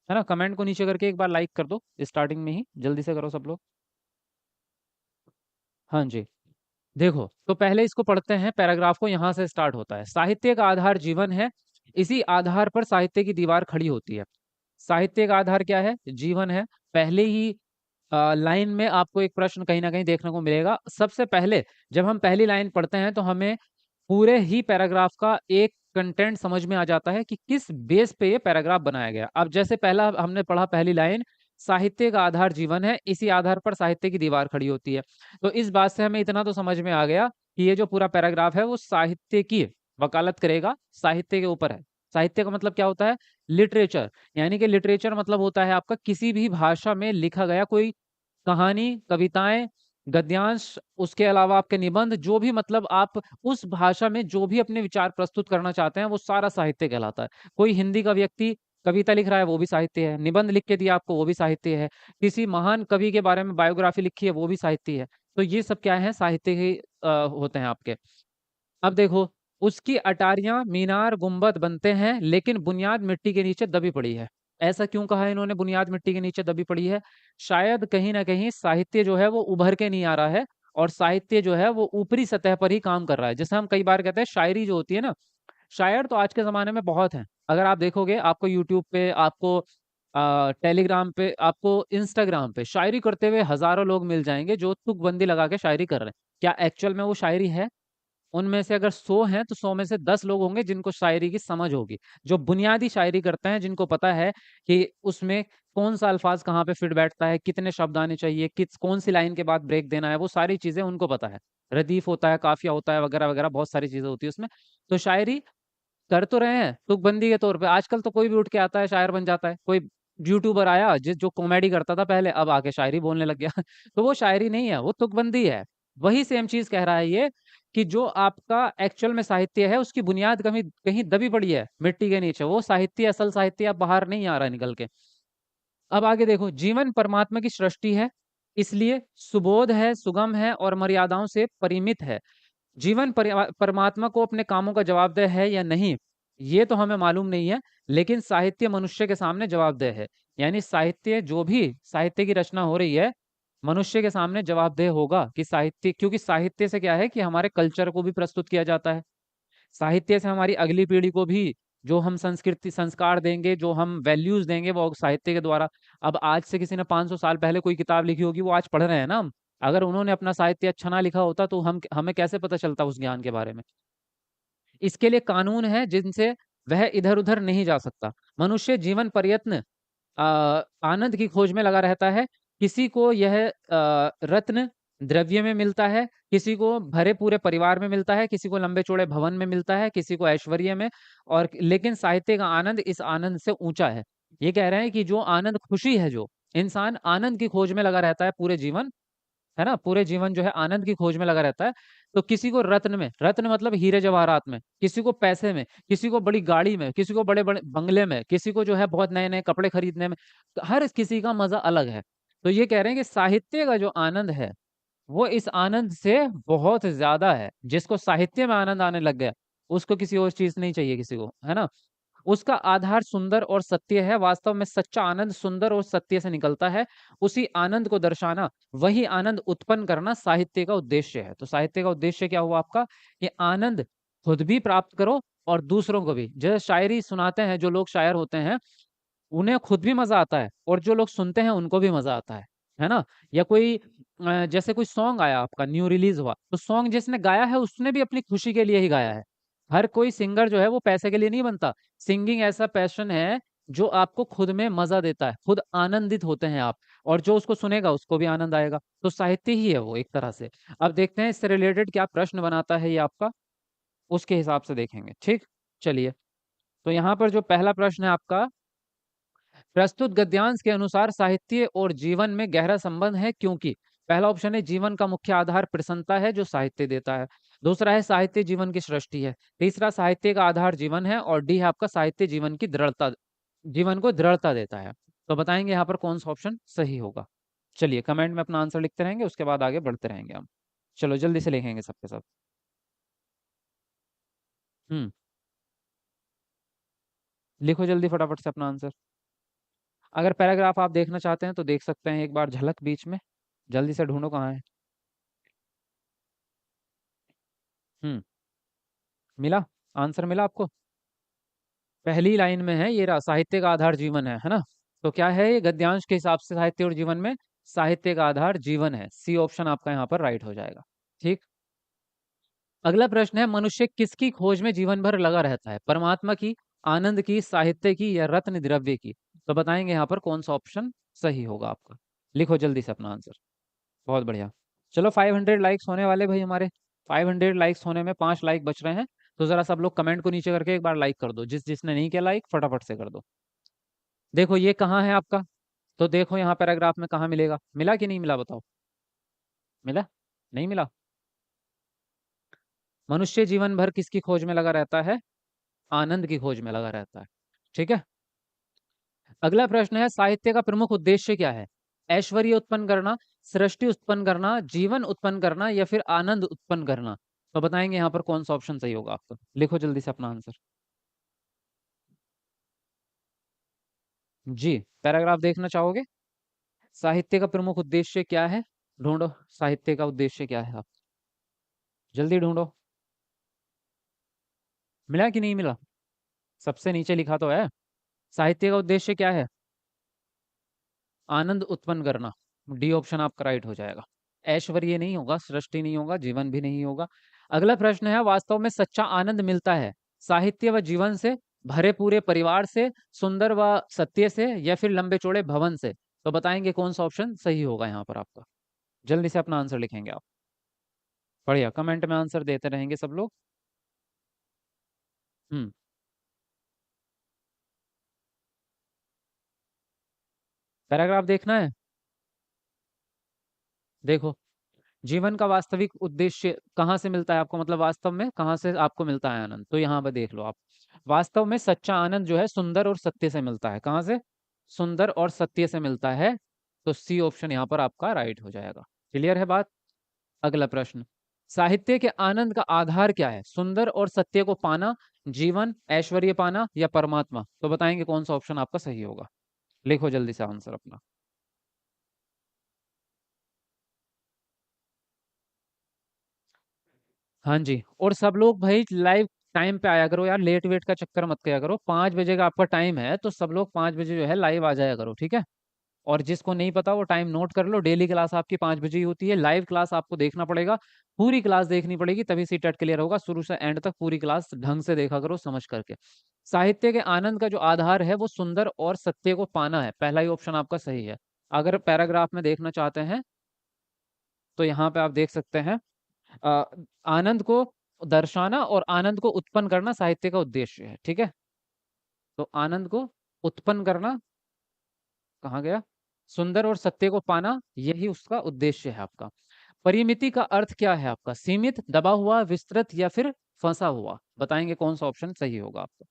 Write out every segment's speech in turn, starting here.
है ना। कमेंट को नीचे करके एक बार लाइक कर दो, स्टार्टिंग में ही जल्दी से करो सब लोग। हाँ जी। देखो तो पहले इसको पढ़ते हैं, पैराग्राफ को। यहाँ से स्टार्ट होता है, साहित्य का आधार जीवन है, इसी आधार पर साहित्य की दीवार खड़ी होती है। साहित्य का आधार क्या है? जीवन है। पहले ही लाइन में आपको एक प्रश्न कहीं ना कहीं देखने को मिलेगा। सबसे पहले जब हम पहली लाइन पढ़ते हैं तो हमें पूरे ही पैराग्राफ का एक कंटेंट समझ में आ जाता है कि किस बेस पे ये पैराग्राफ बनाया गया। अब जैसे पहला हमने पढ़ा, पहली लाइन, साहित्य का आधार जीवन है, इसी आधार पर साहित्य की दीवार खड़ी होती है। तो इस बात से हमें इतना तो समझ में आ गया कि ये जो पूरा पैराग्राफ है वो साहित्य की वकालत करेगा, साहित्य के ऊपर है। साहित्य का मतलब क्या होता है? लिटरेचर। यानी कि लिटरेचर मतलब होता है आपका किसी भी भाषा में लिखा गया कोई कहानी, कविताएं, गद्यांश, उसके अलावा आपके निबंध, जो भी मतलब आप उस भाषा में जो भी अपने विचार प्रस्तुत करना चाहते हैं वो सारा साहित्य कहलाता है। कोई हिंदी का व्यक्ति कविता लिख रहा है वो भी साहित्य है, निबंध लिख के दिया आपको वो भी साहित्य है, किसी महान कवि के बारे में बायोग्राफी लिखी है वो भी साहित्य है। तो ये सब क्या है? साहित्य के होते हैं आपके। अब देखो, उसकी अटारियां मीनार गुंबद बनते हैं लेकिन बुनियाद मिट्टी के नीचे दबी पड़ी है। ऐसा क्यों कहा है इन्होंने बुनियाद मिट्टी के नीचे दबी पड़ी है? शायद कहीं ना कहीं साहित्य जो है वो उभर के नहीं आ रहा है, और साहित्य जो है वो ऊपरी सतह पर ही काम कर रहा है। जैसे हम कई बार कहते हैं शायरी जो होती है ना, शायर तो आज के ज़माने में बहुत हैं। अगर आप देखोगे, आपको यूट्यूब पे, आपको टेलीग्राम पे, आपको इंस्टाग्राम पे शायरी करते हुए हज़ारों लोग मिल जाएँगे जो तुकबंदी लगा के शायरी कर रहे हैं। क्या एक्चुअल में वो शायरी है? उनमें से अगर 100 हैं तो 100 में से 10 लोग होंगे जिनको शायरी की समझ होगी। जो बुनियादी शायरी करते हैं, जिनको पता है कि उसमें कौन-सा अल्फ़ाज़ कहाँ पे फिट बैठता है, कितने शब्द आने चाहिए, किस कौन-सी लाइन के बाद ब्रेक देना है, वो सारी चीज़ें उनको पता है। रदीफ़ होता है, काफ़िया होता है, वगैरह-वगैरह बहुत सारी चीज़ें होती हैं उसमें। तो शायरी कर तो रहे हैं तुकबंदी के तौर पे। आजकल तो कोई भी उठ के आता है शायर बन जाता है। कोई यूट्यूबर आया जिस जो कॉमेडी करता था पहले, अब आके शायरी बोलने लग गया। तो वो शायरी नहीं है, वो तुकबंदी है। वही सेम चीज़ कह रहा है ये, कि जो आपका एक्चुअल में साहित्य है उसकी बुनियाद कहीं कहीं दबी पड़ी है मिट्टी के नीचे। वो साहित्य, असल साहित्य अब बाहर नहीं आ रहा है निकल के। अब आगे देखो, जीवन परमात्मा की सृष्टि है, इसलिए सुबोध है, सुगम है और मर्यादाओं से परिमित है। जीवन परमात्मा को अपने कामों का जवाबदेह है या नहीं, ये तो हमें मालूम नहीं है, लेकिन साहित्य मनुष्य के सामने जवाबदेह है। यानी साहित्य, जो भी साहित्य की रचना हो रही है, मनुष्य के सामने जवाबदेह होगा कि साहित्य, क्योंकि साहित्य से क्या है कि हमारे कल्चर को भी प्रस्तुत किया जाता है। साहित्य से हमारी अगली पीढ़ी को भी जो हम संस्कृति संस्कार देंगे, जो हम वैल्यूज देंगे, वो साहित्य के द्वारा। अब आज से किसी ने 500 साल पहले कोई किताब लिखी होगी, वो आज पढ़ रहे हैं ना हम। अगर उन्होंने अपना साहित्य अच्छा ना लिखा होता तो हम हमें कैसे पता चलता उस ज्ञान के बारे में? इसके लिए कानून है जिनसे वह इधर-उधर नहीं जा सकता। मनुष्य जीवन पर्यत्न आनंद की खोज में लगा रहता है। किसी को यह रत्न द्रव्य में मिलता है, किसी को भरे पूरे परिवार में मिलता है, किसी को लंबे-चौड़े भवन में मिलता है, किसी को ऐश्वर्य में, और लेकिन साहित्य का आनंद इस आनंद से ऊँचा है। ये कह रहे हैं कि जो आनंद, खुशी है, जो इंसान आनंद की खोज में लगा रहता है पूरे जीवन, है ना? पूरे जीवन जो है आनंद की खोज में लगा रहता है। तो किसी को रत्न में, रत्न मतलब हीरे जवाहरात में, किसी को पैसे में, किसी को बड़ी गाड़ी में, किसी को बड़े-बड़े बंगले में, किसी को जो है बहुत नए-नए कपड़े खरीदने में। तो हर किसी का मज़ा अलग है। तो ये कह रहे हैं कि साहित्य का जो आनंद है, वो इस आनंद से बहुत ज़्यादा है। जिसको साहित्य में आनंद आने लग गया, उसको किसी और चीज़ नहीं चाहिए किसी को, है ना? उसका आधार सुंदर और सत्य है। वास्तव में सच्चा आनंद सुंदर और सत्य से निकलता है। उसी आनंद को दर्शाना, वही आनंद उत्पन्न करना साहित्य का उद्देश्य है। तो साहित्य का उद्देश्य क्या हुआ आपका? ये आनंद खुद भी प्राप्त करो और दूसरों को भी। जैसे शायरी सुनाते हैं जो लोग शायर होते हैं, उन्हें खुद भी मज़ा आता है और जो लोग सुनते हैं उनको भी मज़ा आता है ना? या कोई जैसे कोई सॉन्ग आया आपका, न्यू रिलीज़ हुआ, तो सॉन्ग जिसने गाया है उसने भी अपनी खुशी के लिए ही गाया है। हर कोई सिंगर जो है वो पैसे के लिए नहीं बनता। सिंगिंग ऐसा पैशन है जो आपको खुद में मज़ा देता है, खुद आनंदित होते हैं आप, और जो उसको सुनेगा उसको भी आनंद आएगा। तो साहित्य ही है वो एक तरह से। अब देखते हैं इससे रिलेटेड क्या प्रश्न बनाता है ये आपका, उसके हिसाब से देखेंगे, ठीक? चलिए, तो यहाँ पर जो पहला प्रश्न है आपका, प्रस्तुत गद्यांश के अनुसार साहित्य और जीवन में गहरा संबंध है क्योंकि, पहला ऑप्शन है जीवन का मुख्य आधार प्रसन्नता है जो साहित्य देता है। दूसरा है साहित्य जीवन की सृष्टि है। तीसरा साहित्य का आधार जीवन है, और डी है आपका साहित्य जीवन की दृढ़ता, जीवन को दृढ़ता देता है। तो बताएंगे यहाँ पर कौन सा ऑप्शन सही होगा? चलिए कमेंट में अपना आंसर लिखते रहेंगे, उसके बाद आगे बढ़ते रहेंगे हम। चलो जल्दी से लिखेंगे सबके सब। हम्म, लिखो जल्दी फटाफट से अपना आंसर। अगर पैराग्राफ आप देखना चाहते हैं तो देख सकते हैं एक बार झलक बीच में। जल्दी से ढूंढो कहाँ है। हम्म। मिला? आंसर मिला आपको? पहली लाइन में है, ये रहा, साहित्य का आधार जीवन है ना? तो क्या है ये गद्यांश के हिसाब से साहित्य और जीवन में? साहित्य का आधार जीवन है, सी ऑप्शन आपका यहाँ पर राइट हो जाएगा। ठीक। अगला प्रश्न है, मनुष्य किसकी खोज में जीवन भर लगा रहता है? परमात्मा की, आनंद की, साहित्य की, या रत्न द्रव्य की? तो बताएंगे यहाँ पर कौन सा ऑप्शन सही होगा आपका। लिखो जल्दी से अपना आंसर। बहुत बढ़िया। चलो 500 लाइक्स होने वाले भाई हमारे। 500 लाइक्स होने में 5 लाइक बच रहे हैं। तो जरा सब लोग कमेंट को नीचे करके एक बार लाइक कर दो, जिसने नहीं किया लाइक फटाफट से कर दो। देखो ये कहाँ है आपका। तो देखो यहाँ पैराग्राफ में कहाँ मिलेगा, मिला कि नहीं मिला बताओ। मिला? नहीं मिला? मनुष्य जीवन भर किसकी खोज में लगा रहता है? आनंद की खोज में लगा रहता है। ठीक है। अगला प्रश्न है, साहित्य का प्रमुख उद्देश्य क्या है? ऐश्वर्य उत्पन्न करना, सृष्टि उत्पन्न करना, जीवन उत्पन्न करना, या फिर आनंद उत्पन्न करना? तो बताएंगे यहाँ पर कौन सा ऑप्शन सही होगा आपको। लिखो जल्दी से अपना आंसर। जी। पैराग्राफ देखना चाहोगे? साहित्य का प्रमुख उद्देश्य क्या है? ढूंढो। साहित्य का उद्देश्य क्या है आप? जल्दी ढूंढो। मिला कि नहीं मिला? सबसे नीचे लिखा तो है। साहित्य का उद्देश्य क्या है? आनंद उत्पन्न करना। डी ऑप्शन आपका राइट हो जाएगा। ऐश्वर्य नहीं होगा, सृष्टि नहीं होगा, जीवन भी नहीं होगा। अगला प्रश्न है, वास्तव में सच्चा आनंद मिलता है साहित्य व जीवन से, भरे पूरे परिवार से, सुंदर व सत्य से, या फिर लंबे चौड़े भवन से? तो बताएंगे कौन सा ऑप्शन सही होगा यहाँ पर आपका। जल्दी से अपना आंसर लिखेंगे आप। बढ़िया, कमेंट में आंसर देते रहेंगे सब लोग। हम्म। पैराग्राफ देखना है? देखो, जीवन का वास्तविक उद्देश्य कहाँ से मिलता है आपको, मतलब वास्तव में कहाँ से आपको मिलता है आनंद, तो यहाँ पर देख लो आप। वास्तव में सच्चा आनंद जो है सुंदर और सत्य से मिलता है। कहाँ से? सुंदर और सत्य से मिलता है। तो सी ऑप्शन यहाँ पर आपका राइट हो जाएगा। क्लियर है बात? अगला प्रश्न, साहित्य के आनंद का आधार क्या है? सुंदर और सत्य को पाना, जीवन, ऐश्वर्य पाना, या परमात्मा? तो बताएंगे कौन सा ऑप्शन आपका सही होगा। लिखो जल्दी से आंसर अपना। हाँ जी। और सब लोग भाई लाइव टाइम पे आया करो यार, लेट वेट का चक्कर मत किया करो। 5 बजे का आपका टाइम है, तो सब लोग 5 बजे जो है लाइव आ जाया करो, ठीक है? और जिसको नहीं पता वो टाइम नोट कर लो, डेली क्लास आपकी 5 बजे ही होती है। लाइव क्लास आपको देखना पड़ेगा, पूरी क्लास देखनी पड़ेगी, तभी सी टेट क्लियर होगा। शुरू से एंड तक पूरी क्लास ढंग से देखा करो, समझ करके। साहित्य के आनंद का जो आधार है वो सुंदर और सत्य को पाना है, पहला ही ऑप्शन आपका सही है। अगर पैराग्राफ में देखना चाहते हैं तो यहाँ पे आप देख सकते हैं, अ, आनंद को दर्शाना और आनंद को उत्पन्न करना साहित्य का उद्देश्य है, ठीक है? तो आनंद को उत्पन्न करना, कहाँ गया, सुंदर और सत्य को पाना, यही उसका उद्देश्य है आपका। परिमिति का अर्थ क्या है आपका? सीमित, दबा हुआ, विस्तृत, या फिर फंसा हुआ? बताएंगे कौन सा ऑप्शन सही होगा आपका।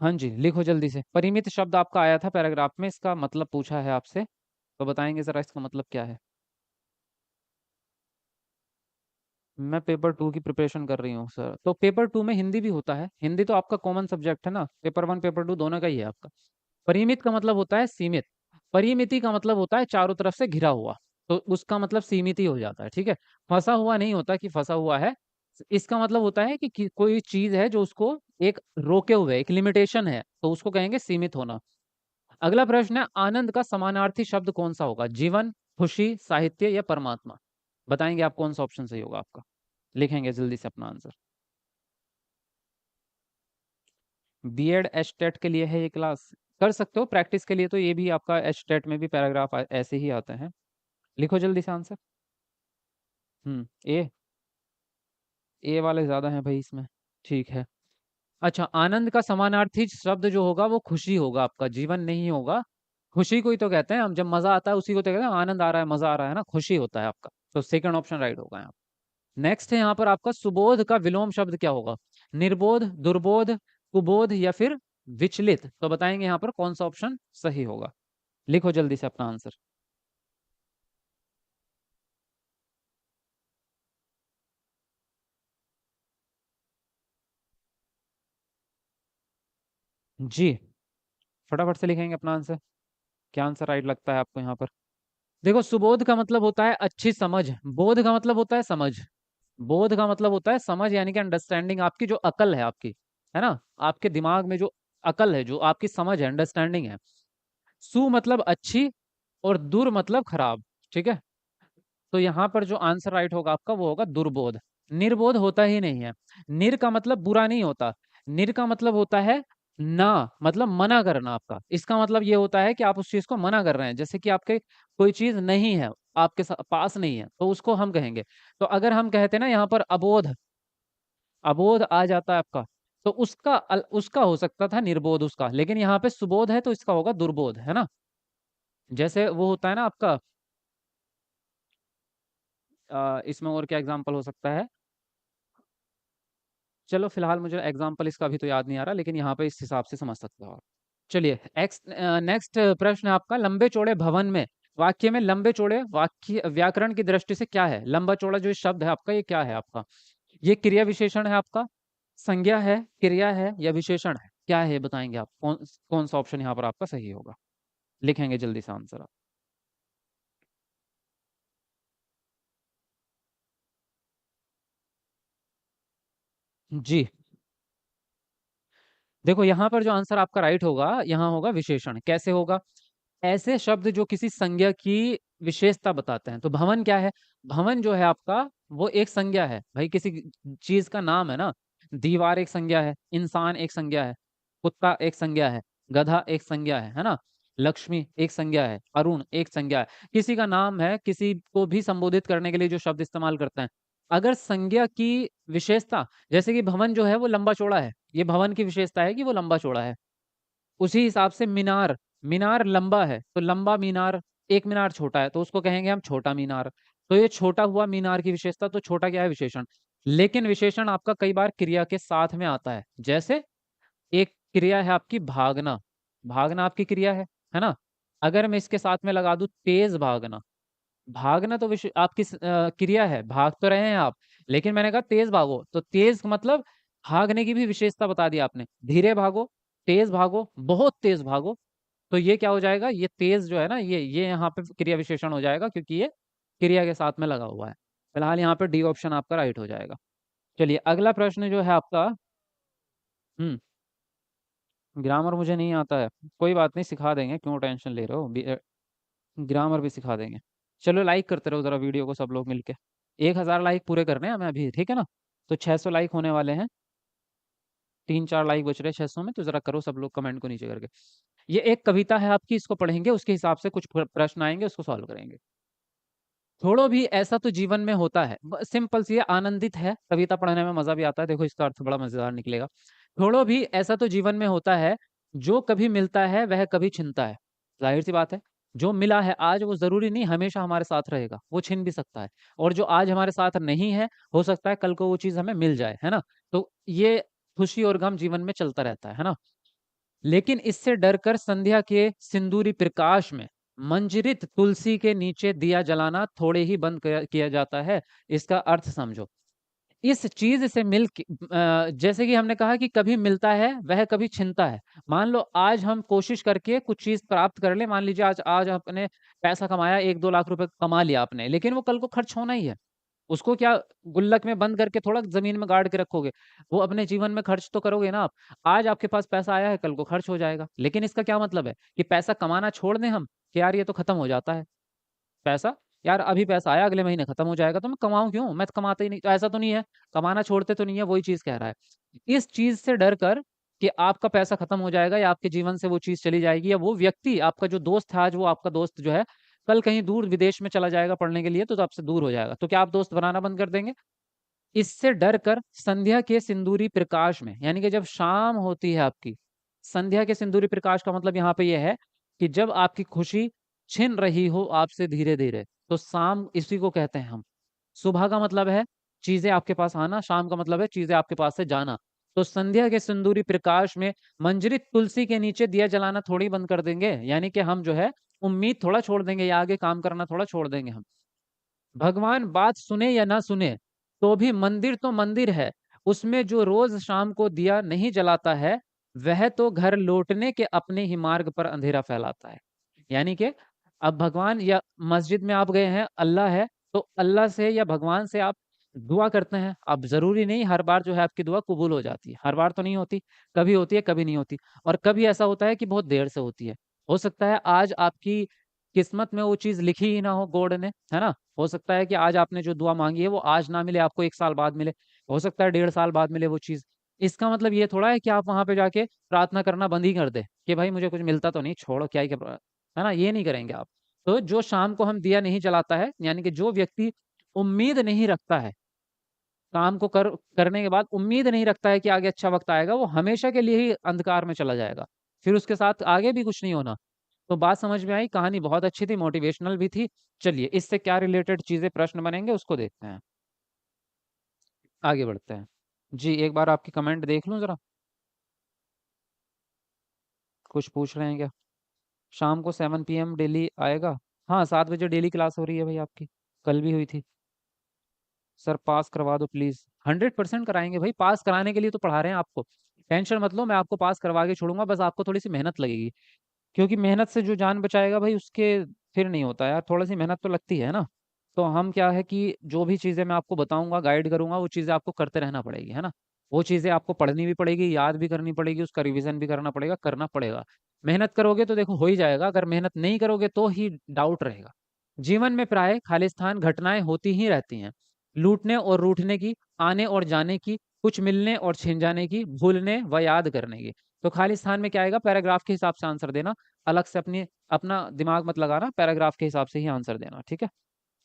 हाँ जी, लिखो जल्दी से। परिमित शब्द आपका आया था पैराग्राफ में, इसका मतलब पूछा है आपसे, तो बताएंगे जरा इसका मतलब क्या है। मैं पेपर 2 की प्रिपरेशन कर रही हूँ सर। तो पेपर 2 में हिंदी भी होता है, हिंदी तो आपका कॉमन सब्जेक्ट है ना, पेपर 1 पेपर 2 दोनों का ही है आपका। परिमित का मतलब होता है सीमित, परिमिति का मतलब होता है चारों तरफ से घिरा हुआ, तो उसका मतलब सीमित ही हो जाता है, ठीक है? फंसा हुआ नहीं होता कि फंसा हुआ है। इसका मतलब होता है कि कोई चीज है जो उसको एक रोके हुए, एक लिमिटेशन है, तो उसको कहेंगे सीमित होना। अगला प्रश्न है, आनंद का समानार्थी शब्द कौन सा होगा? जीवन, खुशी, साहित्य, या परमात्मा? बताएंगे आप कौन सा ऑप्शन सही होगा आपका। लिखेंगे जल्दी से अपना आंसर। बीएड एस्टेट के लिए है ये क्लास, कर सकते हो प्रैक्टिस के लिए, तो ये भी आपका एस्टेट में भी पैराग्राफ ऐसे ही आते हैं। लिखो जल्दी से आंसर। ए। ए वाले ज्यादा हैं भाई इसमें। ठीक है। अच्छा, आनंद का समानार्थी शब्द जो होगा वो खुशी होगा आपका, जीवन नहीं होगा। खुशी को ही तो कहते हैं हम, जब मजा आता है उसी को तो कहते हैं आनंद आ रहा है, मजा आ रहा है ना, खुशी होता है आपका। तो सेकंड ऑप्शन राइट होगा यहाँ। नेक्स्ट है यहाँ पर आपका, सुबोध का विलोम शब्द क्या होगा? निर्बोध, दुर्बोध, कुबोध, या फिर विचलित? तो बताएंगे यहाँ पर कौन सा ऑप्शन सही होगा। लिखो जल्दी से अपना आंसर। जी, फटाफट से लिखेंगे अपना आंसर। क्या आंसर राइट लगता है आपको यहाँ पर? देखो, सुबोध का मतलब होता है अच्छी समझ, बोध का मतलब होता है समझ। बोध का मतलब होता है समझ, यानी कि अंडरस्टैंडिंग, आपकी जो अकल है आपकी, है ना, आपके दिमाग में जो अकल है, जो आपकी समझ है, अंडरस्टैंडिंग है। सु मतलब अच्छी, और दुर मतलब खराब। ठीक है, तो यहाँ पर जो आंसर राइट होगा आपका वो होगा दुर्बोध। निर्बोध होता ही नहीं है। निर का मतलब बुरा नहीं होता। निर का मतलब होता है ना, मतलब मना करना आपका। इसका मतलब ये होता है कि आप उस चीज को मना कर रहे हैं, जैसे कि आपके कोई चीज नहीं है, आपके पास नहीं है, तो उसको हम कहेंगे। तो अगर हम कहते हैं ना यहाँ पर अबोध, अबोध आ जाता है आपका, तो उसका उसका हो सकता था निर्बोध उसका, लेकिन यहाँ पे सुबोध है तो इसका होगा दुर्बोध, है ना। जैसे वो होता है ना आपका, इसमें और क्या एग्जाम्पल हो सकता है? चलो फिलहाल मुझे एग्जाम्पल इसका अभी तो याद नहीं आ रहा, लेकिन यहाँ पे इस हिसाब से समझ सकते हो आप। चलिए, नेक्स्ट प्रश्न है आपका, लंबे चौड़े भवन में। वाक्य में लंबे चौड़े वाक्य व्याकरण की दृष्टि से क्या है? लंबा चौड़ा जो शब्द है आपका, ये क्या है आपका? ये क्रिया विशेषण है आपका, संज्ञा है, क्रिया है, या विशेषण है? क्या है ये बताएंगे आप? कौन कौन सा ऑप्शन यहाँ पर आपका सही होगा? लिखेंगे जल्दी से आंसर आप। जी, देखो यहाँ पर जो आंसर आपका राइट होगा, यहाँ होगा विशेषण। कैसे होगा? ऐसे शब्द जो किसी संज्ञा की विशेषता बताते हैं। तो भवन क्या है? भवन जो है आपका, वो एक संज्ञा है भाई, किसी चीज का नाम है ना। दीवार एक संज्ञा है, इंसान एक संज्ञा है, कुत्ता एक संज्ञा है, गधा एक संज्ञा है ना। लक्ष्मी एक संज्ञा है, अरुण एक संज्ञा है। किसी का नाम है, किसी को भी संबोधित करने के लिए जो शब्द इस्तेमाल करते हैं। अगर संज्ञा की विशेषता, जैसे कि भवन जो है वो लंबा चौड़ा है, ये भवन की विशेषता है कि वो लंबा चौड़ा है। उसी हिसाब से मीनार, मीनार लंबा है तो लंबा मीनार, एक मीनार छोटा है तो उसको कहेंगे हम छोटा मीनार। तो ये छोटा हुआ मीनार की विशेषता, तो छोटा क्या है? विशेषण। लेकिन विशेषण आपका कई बार क्रिया के साथ में आता है। जैसे एक क्रिया है आपकी भागना, भागना आपकी क्रिया है ना। अगर मैं इसके साथ में लगा दूं तेज भागना, भागना तो आपकी क्रिया है, भाग तो रहे हैं आप, लेकिन मैंने कहा तेज भागो, तो तेज का मतलब भागने की भी विशेषता बता दी आपने। धीरे भागो, तेज भागो, बहुत तेज भागो, तो ये क्या हो जाएगा? ये तेज जो है ना, ये यहाँ पे क्रिया विशेषण हो जाएगा, क्योंकि ये क्रिया के साथ में लगा हुआ है। फिलहाल यहाँ पे डी ऑप्शन आपका राइट हो जाएगा। चलिए, अगला प्रश्न जो है आपका। हम्म। ग्रामर मुझे नहीं आता है, कोई बात नहीं, सिखा देंगे, क्यों टेंशन ले रहे हो? ग्रामर भी सिखा देंगे। चलो, लाइक करते रहो जरा वीडियो को सब लोग मिलके। 1,000 लाइक पूरे करने हैं हमें अभी, ठीक है ना। तो 600 लाइक होने वाले हैं, 3-4 लाइक बच रहे हैं 600 में, तो जरा करो सब लोग कमेंट को नीचे करके। ये एक कविता है आपकी, इसको पढ़ेंगे, उसके हिसाब से कुछ प्रश्न आएंगे, उसको सॉल्व करेंगे। थोड़ो भी ऐसा तो जीवन में होता है, सिंपल सी है, आनंदित है, कविता पढ़ने में मजा भी आता है। देखो, इसका अर्थ बड़ा मजेदार निकलेगा। थोड़ो भी ऐसा तो जीवन में होता है, जो कभी मिलता है वह कभी छिनता है। जाहिर सी बात है, जो मिला है आज वो जरूरी नहीं हमेशा हमारे साथ रहेगा, वो छिन भी सकता है। और जो आज हमारे साथ नहीं है, हो सकता है कल को वो चीज हमें मिल जाए, है ना। तो ये खुशी और गम जीवन में चलता रहता है ना। लेकिन इससे डरकर संध्या के सिंदूरी प्रकाश में मंजरित तुलसी के नीचे दिया जलाना थोड़े ही बंद किया जाता है। इसका अर्थ समझो। इस चीज से जैसे कि हमने कहा कि कभी मिलता है वह कभी छिनता है। मान लो आज हम कोशिश करके कुछ चीज प्राप्त कर ले, मान लीजिए आज आज आपने पैसा कमाया, 1-2 लाख रुपए कमा लिया आपने, लेकिन वो कल को खर्च होना ही है। उसको क्या गुल्लक में बंद करके थोड़ा जमीन में गाड़ के रखोगे? वो अपने जीवन में खर्च तो करोगे ना आप। आज आपके पास पैसा आया है, कल को खर्च हो जाएगा, लेकिन इसका क्या मतलब है कि पैसा कमाना छोड़ दें हम, कि यार ये तो खत्म हो जाता है पैसा, यार अभी पैसा आया अगले महीने खत्म हो जाएगा, तो मैं कमाऊं क्यों, मैं तो कमाता ही नहीं, तो ऐसा तो नहीं है। कमाना छोड़ते तो नहीं है, वही चीज कह रहा है। इस चीज से डर कर कि आपका पैसा खत्म हो जाएगा, या आपके जीवन से वो चीज चली जाएगी, या वो व्यक्ति आपका जो दोस्त है आज, वो आपका दोस्त जो है कल कहीं दूर विदेश में चला जाएगा पढ़ने के लिए, तो आपसे दूर हो जाएगा, तो क्या आप दोस्त बनाना बंद कर देंगे? इससे डर कर संध्या के सिंदूरी प्रकाश में, यानी कि जब शाम होती है आपकी, संध्या के सिंदूरी प्रकाश का मतलब यहाँ पे यह है कि जब आपकी खुशी छिन रही हो आपसे धीरे धीरे, तो शाम इसी को कहते हैं हम। सुबह का मतलब है चीजें आपके पास आना, शाम का मतलब है चीजें आपके पास से जाना। तो संध्या के सिंदूरी प्रकाश में मंजरित तुलसी के नीचे दिया जलाना थोड़ी बंद कर देंगे, यानी कि हम जो है उम्मीद थोड़ा छोड़ देंगे, या आगे काम करना थोड़ा छोड़ देंगे हम। भगवान बात सुने या ना सुने, तो भी मंदिर तो मंदिर है, उसमें जो रोज शाम को दिया नहीं जलाता है, वह तो घर लौटने के अपने ही मार्ग पर अंधेरा फैलाता है। यानी कि अब भगवान या मस्जिद में आप गए हैं, अल्लाह है, तो अल्लाह से या भगवान से आप दुआ करते हैं। अब जरूरी नहीं हर बार जो है आपकी दुआ कबूल हो जाती है, हर बार तो नहीं होती, कभी होती है कभी नहीं होती। और कभी ऐसा होता है कि बहुत देर से होती है। हो सकता है आज आपकी किस्मत में वो चीज लिखी ही ना हो गॉड ने, है ना। हो सकता है कि आज आपने जो दुआ मांगी है वो आज ना मिले, आपको 1 साल बाद मिले। हो सकता है 1.5 साल बाद मिले वो चीज। इसका मतलब ये थोड़ा है कि आप वहां पे जाके प्रार्थना करना बंद ही कर दे कि भाई मुझे कुछ मिलता तो नहीं, छोड़ो क्या ही है ना, ये नहीं करेंगे आप। तो जो शाम को हम दिया नहीं जलाता है, यानी कि जो व्यक्ति उम्मीद नहीं रखता है, काम को करने के बाद उम्मीद नहीं रखता है कि आगे अच्छा वक्त आएगा, वो हमेशा के लिए ही अंधकार में चला जाएगा, फिर उसके साथ आगे भी कुछ नहीं होना। तो बात समझ में आई, कहानी बहुत अच्छी थी, मोटिवेशनल भी थी। चलिए इससे क्या रिलेटेड चीजें प्रश्न बनेंगे उसको देखते हैं, आगे बढ़ते हैं। जी एक बार आपकी कमेंट देख लूं जरा, कुछ पूछ रहे हैं क्या? शाम को 7 PM डेली आएगा? हाँ 7 बजे डेली क्लास हो रही है भाई आपकी, कल भी हुई थी। सर पास करवा दो प्लीज। 100% कराएंगे भाई, पास कराने के लिए तो पढ़ा रहे हैं आपको। टेंशन मत लो, मैं आपको पास करवा के छोड़ूंगा, बस आपको थोड़ी सी मेहनत लगेगी। क्योंकि मेहनत से जो जान बचाएगा भाई उसके फिर नहीं होता यार, थोड़ी सी मेहनत तो लगती है ना। तो हम क्या है कि जो भी चीज़ें मैं आपको बताऊंगा गाइड करूंगा वो चीज़ें आपको करते रहना पड़ेगी, है ना। वो चीज़ें आपको पढ़नी भी पड़ेगी, याद भी करनी पड़ेगी, उसका रिवीजन भी करना पड़ेगा, करना पड़ेगा। मेहनत करोगे तो देखो हो ही जाएगा, अगर मेहनत नहीं करोगे तो ही डाउट रहेगा। जीवन में प्राय खालिस्तान घटनाएं होती ही रहती हैं, लूटने और रूठने की, आने और जाने की, कुछ मिलने और छिन जाने की, भूलने व याद करने की। तो खालिस्तान में क्या आएगा, पैराग्राफ के हिसाब से आंसर देना, अलग से अपनी अपना दिमाग मत लगाना, पैराग्राफ के हिसाब से ही आंसर देना, ठीक है।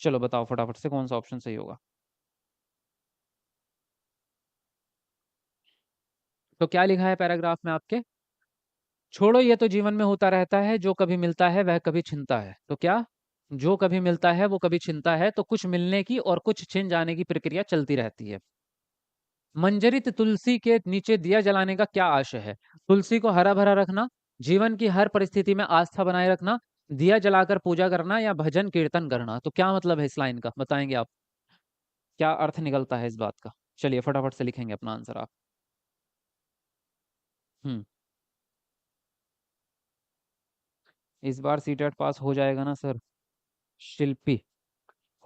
चलो बताओ फटाफट से कौन सा ऑप्शन सही होगा। तो क्या लिखा है पैराग्राफ में आपके? छोड़ो ये तो जीवन में होता रहता है, जो कभी मिलता है वह कभी छिनता है। तो क्या, जो कभी मिलता है वो कभी छिनता है, तो कुछ मिलने की और कुछ छिन जाने की प्रक्रिया चलती रहती है। मंजरित तुलसी के नीचे दिया जलाने का क्या आशय है? तुलसी को हरा भरा रखना, जीवन की हर परिस्थिति में आस्था बनाए रखना, दिया जलाकर पूजा करना, या भजन कीर्तन करना। तो क्या मतलब है इस लाइन का, बताएंगे आप? क्या अर्थ निकलता है इस बात का? चलिए फटाफट से लिखेंगे अपना आंसर आप। हम्म। इस बार सीटेट पास हो जाएगा ना सर? शिल्पी,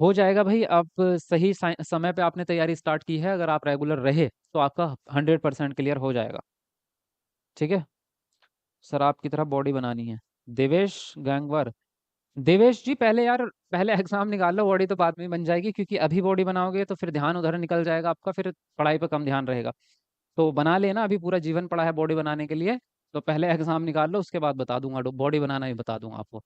हो जाएगा भाई। आप सही समय पे आपने तैयारी स्टार्ट की है, अगर आप रेगुलर रहे तो आपका 100% क्लियर हो जाएगा, ठीक है। सर आपकी तरह बॉडी बनानी है, देवेश गैंगवर। देवेश जी पहले यार, पहले एग्जाम निकाल लो, बॉडी तो बाद में बन जाएगी, क्योंकि अभी बॉडी बनाओगे तो फिर ध्यान उधर निकल जाएगा आपका, फिर पढ़ाई पर कम ध्यान रहेगा। तो बना लेना, अभी पूरा जीवन पड़ा है बॉडी बनाने के लिए। तो पहले एग्जाम निकाल लो, उसके बाद बता दूंगा, बॉडी बनाना भी बता दूंगा आपको।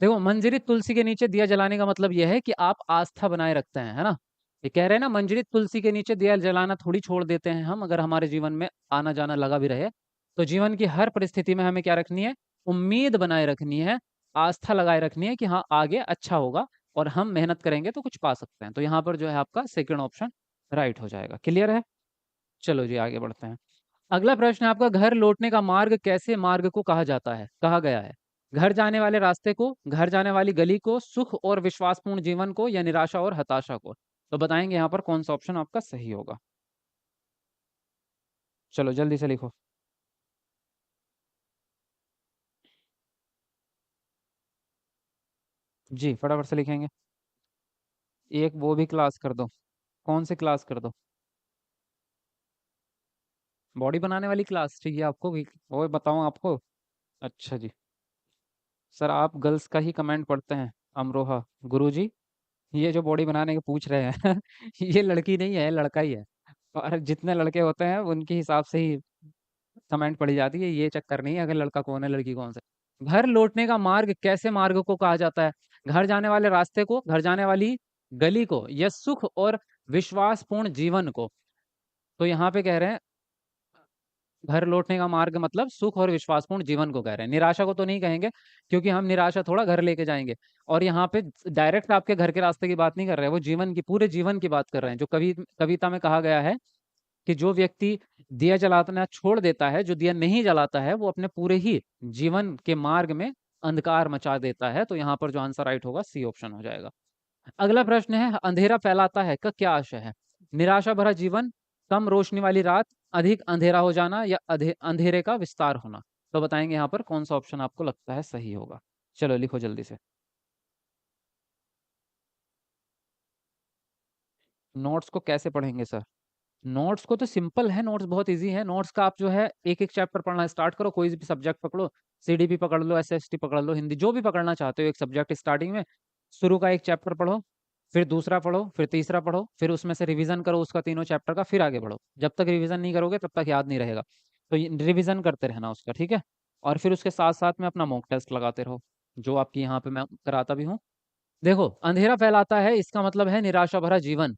देखो मंजरी तुलसी के नीचे दिया जलाने का मतलब यह है कि आप आस्था बनाए रखते हैं, है ना। ये कह रहे हैं ना, मंजरी तुलसी के नीचे दिया जलाना थोड़ी छोड़ देते हैं हम, अगर हमारे जीवन में आना जाना लगा भी रहे। तो जीवन की हर परिस्थिति में हमें क्या रखनी है, उम्मीद बनाए रखनी है, आस्था लगाए रखनी है कि हाँ आगे अच्छा होगा, और हम मेहनत करेंगे तो कुछ पा सकते हैं। तो यहाँ पर जो है आपका सेकंड ऑप्शन राइट हो जाएगा, क्लियर है। चलो जी आगे बढ़ते हैं। अगला प्रश्न है आपका, घर लौटने का मार्ग कैसे मार्ग को कहा जाता है, कहा गया है? घर जाने वाले रास्ते को, घर जाने वाली गली को, सुख और विश्वासपूर्ण जीवन को, या निराशा और हताशा को। तो बताएंगे यहाँ पर कौन सा ऑप्शन आपका सही होगा। चलो जल्दी से लिखो। जी फटाफट से लिखेंगे। एक वो भी क्लास कर दो। कौन सी क्लास कर दो? बॉडी बनाने वाली क्लास चाहिए आपको भी? और बताऊं आपको? अच्छा जी। सर आप गर्ल्स का ही कमेंट पढ़ते हैं, अमरोहा गुरुजी। ये जो बॉडी बनाने के पूछ रहे हैं ये लड़की नहीं है, लड़का ही है। और जितने लड़के होते हैं उनके हिसाब से ही कमेंट पड़ी जाती है, ये चक्कर नहीं है अगर लड़का कौन है लड़की कौन से। घर लौटने का मार्ग कैसे मार्ग को कहा जाता है? घर जाने वाले रास्ते को, घर जाने वाली गली को, या सुख और विश्वासपूर्ण जीवन को। तो यहाँ पे कह रहे हैं घर लौटने का मार्ग मतलब सुख और विश्वासपूर्ण जीवन को कह रहे हैं, निराशा को तो नहीं कहेंगे, क्योंकि हम निराशा थोड़ा घर लेके जाएंगे। और यहाँ पे डायरेक्ट आपके घर के रास्ते की बात नहीं कर रहे हैं, वो जीवन की, पूरे जीवन की बात कर रहे हैं। जो कविता में कहा गया है कि जो व्यक्ति दिया जलाना छोड़ देता है, जो दिया नहीं जलाता है, वो अपने पूरे ही जीवन के मार्ग में अंधकार मचा देता है। तो यहाँ पर जो आंसर राइट होगा सी ऑप्शन हो जाएगा। अगला प्रश्न है, अंधेरा फैलाता है का क्या आशय है? निराशा भरा जीवन, कम रोशनी वाली रात, अधिक अंधेरा हो जाना या अंधेरे का विस्तार होना। तो बताएंगे यहाँ पर कौन सा ऑप्शन आपको लगता है सही होगा। चलो लिखो जल्दी से। नोट्स को कैसे पढ़ेंगे सर? नोट्स को तो सिंपल है, नोट्स बहुत इजी है। नोट्स का आप जो है एक एक चैप्टर पढ़ना स्टार्ट करो, कोई भी सब्जेक्ट पकड़ो, सीडीपी पकड़ लो, एसएसटी पकड़ लो, हिंदी जो भी पकड़ना चाहते हो एक सब्जेक्ट स्टार्टिंग में शुरू का एक चैप्टर पढ़ो, फिर दूसरा पढ़ो, फिर तीसरा पढ़ो, फिर उसमें से रिवीजन करो उसका तीनों चैप्टर का, फिर आगे बढ़ो। जब तक रिवीजन नहीं करोगे तब तक याद नहीं रहेगा। तो रिवीजन करते रहना उसका, ठीक है। और फिर उसके साथ साथ में अपना मॉक टेस्ट लगाते रहो, जो आपकी यहाँ पे मैं कराता भी हूँ। देखो, अंधेरा फैलाता है इसका मतलब है निराशा भरा जीवन।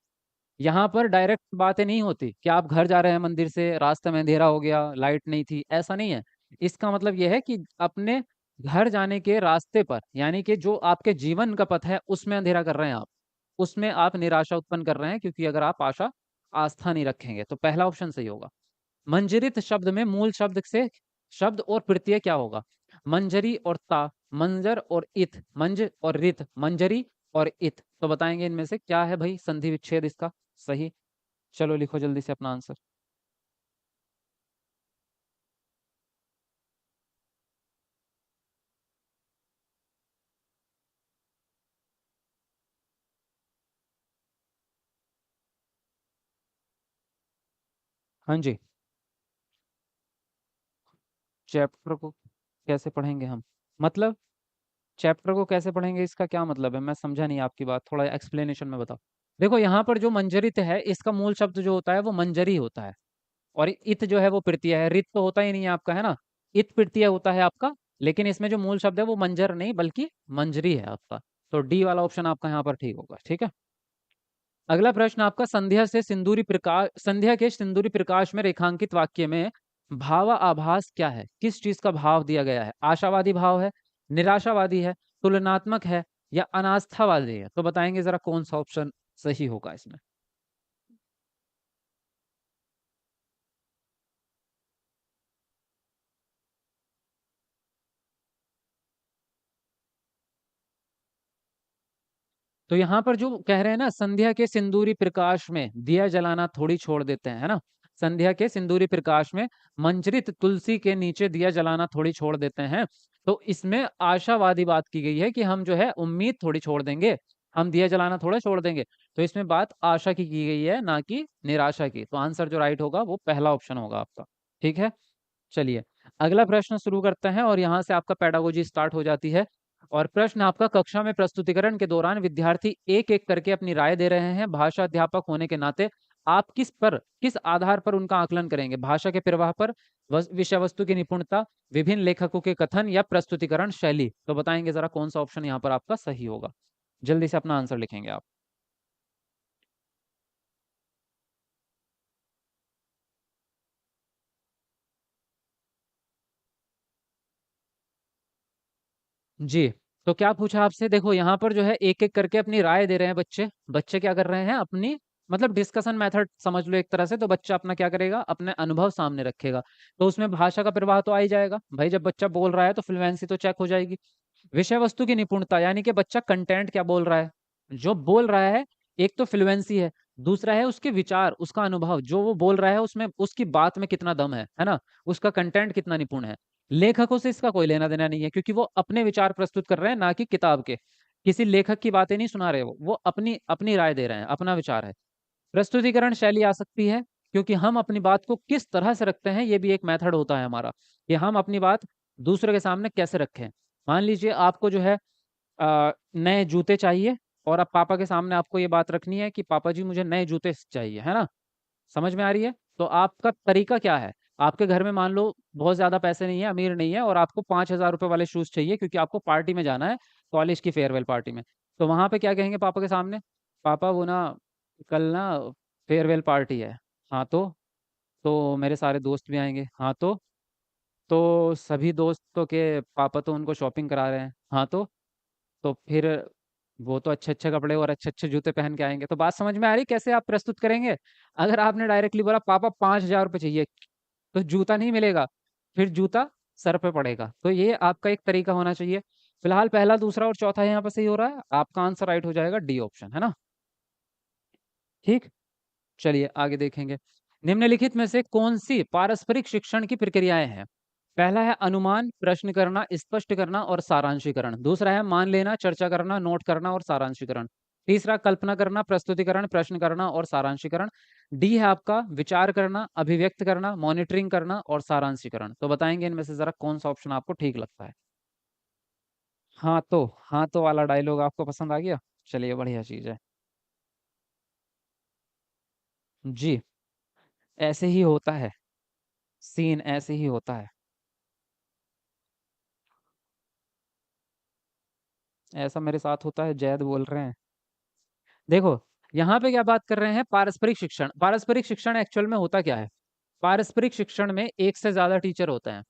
यहाँ पर डायरेक्ट बातें नहीं होती कि आप घर जा रहे हैं मंदिर से, रास्ते में अंधेरा हो गया, लाइट नहीं थी, ऐसा नहीं है। इसका मतलब यह है कि अपने घर जाने के रास्ते पर, यानी कि जो आपके जीवन का पथ है उसमें अंधेरा कर रहे हैं आप, उसमें आप निराशा उत्पन्न कर रहे हैं, क्योंकि अगर आप आशा आस्था नहीं रखेंगे तो पहला ऑप्शन सही होगा। मंजरित शब्द में मूल शब्द से शब्द और प्रत्यय क्या होगा? मंजरी और ता, मंजर और इत, मंज और रित, मंजरी और इत। तो बताएंगे इनमें से क्या है भाई संधि विच्छेद इसका सही। चलो लिखो जल्दी से अपना आंसर। हाँ जी। चैप्टर को कैसे पढ़ेंगे हम? मतलब चैप्टर को कैसे पढ़ेंगे इसका क्या मतलब है? मैं समझा नहीं आपकी बात, थोड़ा एक्सप्लेनेशन में बताओ। देखो, यहाँ पर जो मंजरित है इसका मूल शब्द जो होता है वो मंजरी होता है, और इत जो है वो प्रत्यय है। रित तो होता ही नहीं है आपका, है ना। इत प्रत्यय होता है आपका, लेकिन इसमें जो मूल शब्द है वो मंजर नहीं बल्कि मंजरी है आपका। तो डी वाला ऑप्शन आपका यहाँ पर ठीक होगा, ठीक है। अगला प्रश्न आपका, संध्या के सिंदूरी प्रकाश में रेखांकित वाक्य में भावा आभास क्या है? किस चीज का भाव दिया गया है? आशावादी भाव है, निराशावादी है, तुलनात्मक है, या अनास्थावादी है? तो बताएंगे जरा कौन सा ऑप्शन सही होगा इसमें। तो यहाँ पर जो कह रहे हैं ना, संध्या के सिंदूरी प्रकाश में दिया जलाना थोड़ी छोड़ देते हैं, है ना। संध्या के सिंदूरी प्रकाश में मंजरित तुलसी के नीचे दिया जलाना थोड़ी छोड़ देते हैं। तो इसमें आशावादी बात की गई है कि हम जो है उम्मीद थोड़ी छोड़ देंगे, हम दिया जलाना थोड़ा छोड़ देंगे। तो इसमें बात आशा की गई है, ना कि निराशा की। तो आंसर जो राइट होगा वो पहला ऑप्शन होगा आपका, ठीक है। चलिए, अगला प्रश्न शुरू करते हैं, और यहाँ से आपका पेडागोजी स्टार्ट हो जाती है। और प्रश्न आपका, कक्षा में प्रस्तुतिकरण के दौरान विद्यार्थी एक एक करके अपनी राय दे रहे हैं। भाषा अध्यापक होने के नाते आप किस आधार पर उनका आकलन करेंगे? भाषा के प्रवाह पर, विषय वस्तु की निपुणता, विभिन्न लेखकों के कथन, या प्रस्तुतिकरण शैली? तो बताएंगे जरा कौन सा ऑप्शन यहाँ पर आपका सही होगा। जल्दी से अपना आंसर लिखेंगे आप। जी। तो क्या पूछा आपसे? देखो, यहाँ पर जो है एक एक करके अपनी राय दे रहे हैं बच्चे। बच्चे क्या कर रहे हैं? अपनी, मतलब डिस्कशन मेथड समझ लो एक तरह से। तो बच्चा अपना क्या करेगा? अपने अनुभव सामने रखेगा। तो उसमें भाषा का प्रवाह तो आ ही जाएगा भाई, जब बच्चा बोल रहा है तो फ्लुएंसी तो चेक हो जाएगी। विषय वस्तु की निपुणता, यानी कि बच्चा कंटेंट क्या बोल रहा है, जो बोल रहा है। एक तो फ्लुएंसी है, दूसरा है उसके विचार, उसका अनुभव, जो वो बोल रहा है उसमें उसकी बात में कितना दम है ना। उसका कंटेंट कितना निपुण है। लेखकों से इसका कोई लेना देना नहीं है, क्योंकि वो अपने विचार प्रस्तुत कर रहे हैं, ना कि किताब के। किसी लेखक की बातें नहीं सुना रहे, वो अपनी अपनी राय दे रहे हैं, अपना विचार है। प्रस्तुतिकरण शैली आ सकती है, क्योंकि हम अपनी बात को किस तरह से रखते हैं, ये भी एक मेथड होता है हमारा, कि हम अपनी बात दूसरे के सामने कैसे रखें। मान लीजिए आपको जो है नए जूते चाहिए, और अब पापा के सामने आपको ये बात रखनी है कि पापा जी मुझे नए जूते चाहिए, है ना। समझ में आ रही है? तो आपका तरीका क्या है? आपके घर में मान लो बहुत ज्यादा पैसे नहीं है, अमीर नहीं है, और आपको 5,000 रुपए वाले शूज चाहिए, क्योंकि आपको पार्टी में जाना है, कॉलेज की फेयरवेल पार्टी में। तो वहां पे क्या कहेंगे पापा के सामने? पापा वो ना, कल ना फेयरवेल पार्टी है। हाँ तो मेरे सारे दोस्त भी आएंगे। हाँ तो सभी दोस्तों के पापा तो उनको शॉपिंग करा रहे हैं। हाँ तो फिर वो तो अच्छे अच्छे कपड़े और अच्छे अच्छे जूते पहन के आएंगे। तो बात समझ में आ रही कैसे आप प्रस्तुत करेंगे? अगर आपने डायरेक्टली बोला पापा 5,000 रुपये चाहिए, तो जूता नहीं मिलेगा, फिर जूता सर पे पड़ेगा। तो ये आपका एक तरीका होना चाहिए। फिलहाल पहला, दूसरा और चौथा यहाँ पर सही हो रहा है। आपका आंसर राइट हो जाएगा, डी ऑप्शन, है ना। ठीक। चलिए आगे देखेंगे। निम्नलिखित में से कौन सी पारस्परिक शिक्षण की प्रक्रियाएं हैं? पहला है अनुमान, प्रश्न करना, स्पष्ट करना और सारांशीकरण। दूसरा है मान लेना, चर्चा करना, नोट करना और सारांशीकरण। तीसरा कल्पना करना, प्रस्तुतिकरण, प्रश्न करना और सारांशीकरण। डी है आपका विचार करना, अभिव्यक्त करना, मॉनिटरिंग करना और सारांशीकरण। तो बताएंगे इनमें से जरा कौन सा ऑप्शन आपको ठीक लगता है? हाँ तो वाला डायलॉग आपको पसंद आ गया? चलिए बढ़िया चीज है। जी, ऐसे ही होता है, सीन ऐसे ही होता है। ऐसा मेरे साथ होता है, जैद बोल रहे हैं। देखो, यहाँ पे क्या बात कर रहे हैं? पारस्परिक शिक्षण। पारस्परिक शिक्षण एक्चुअल में होता क्या है? पारस्परिक शिक्षण में एक से ज्यादा टीचर होते हैं।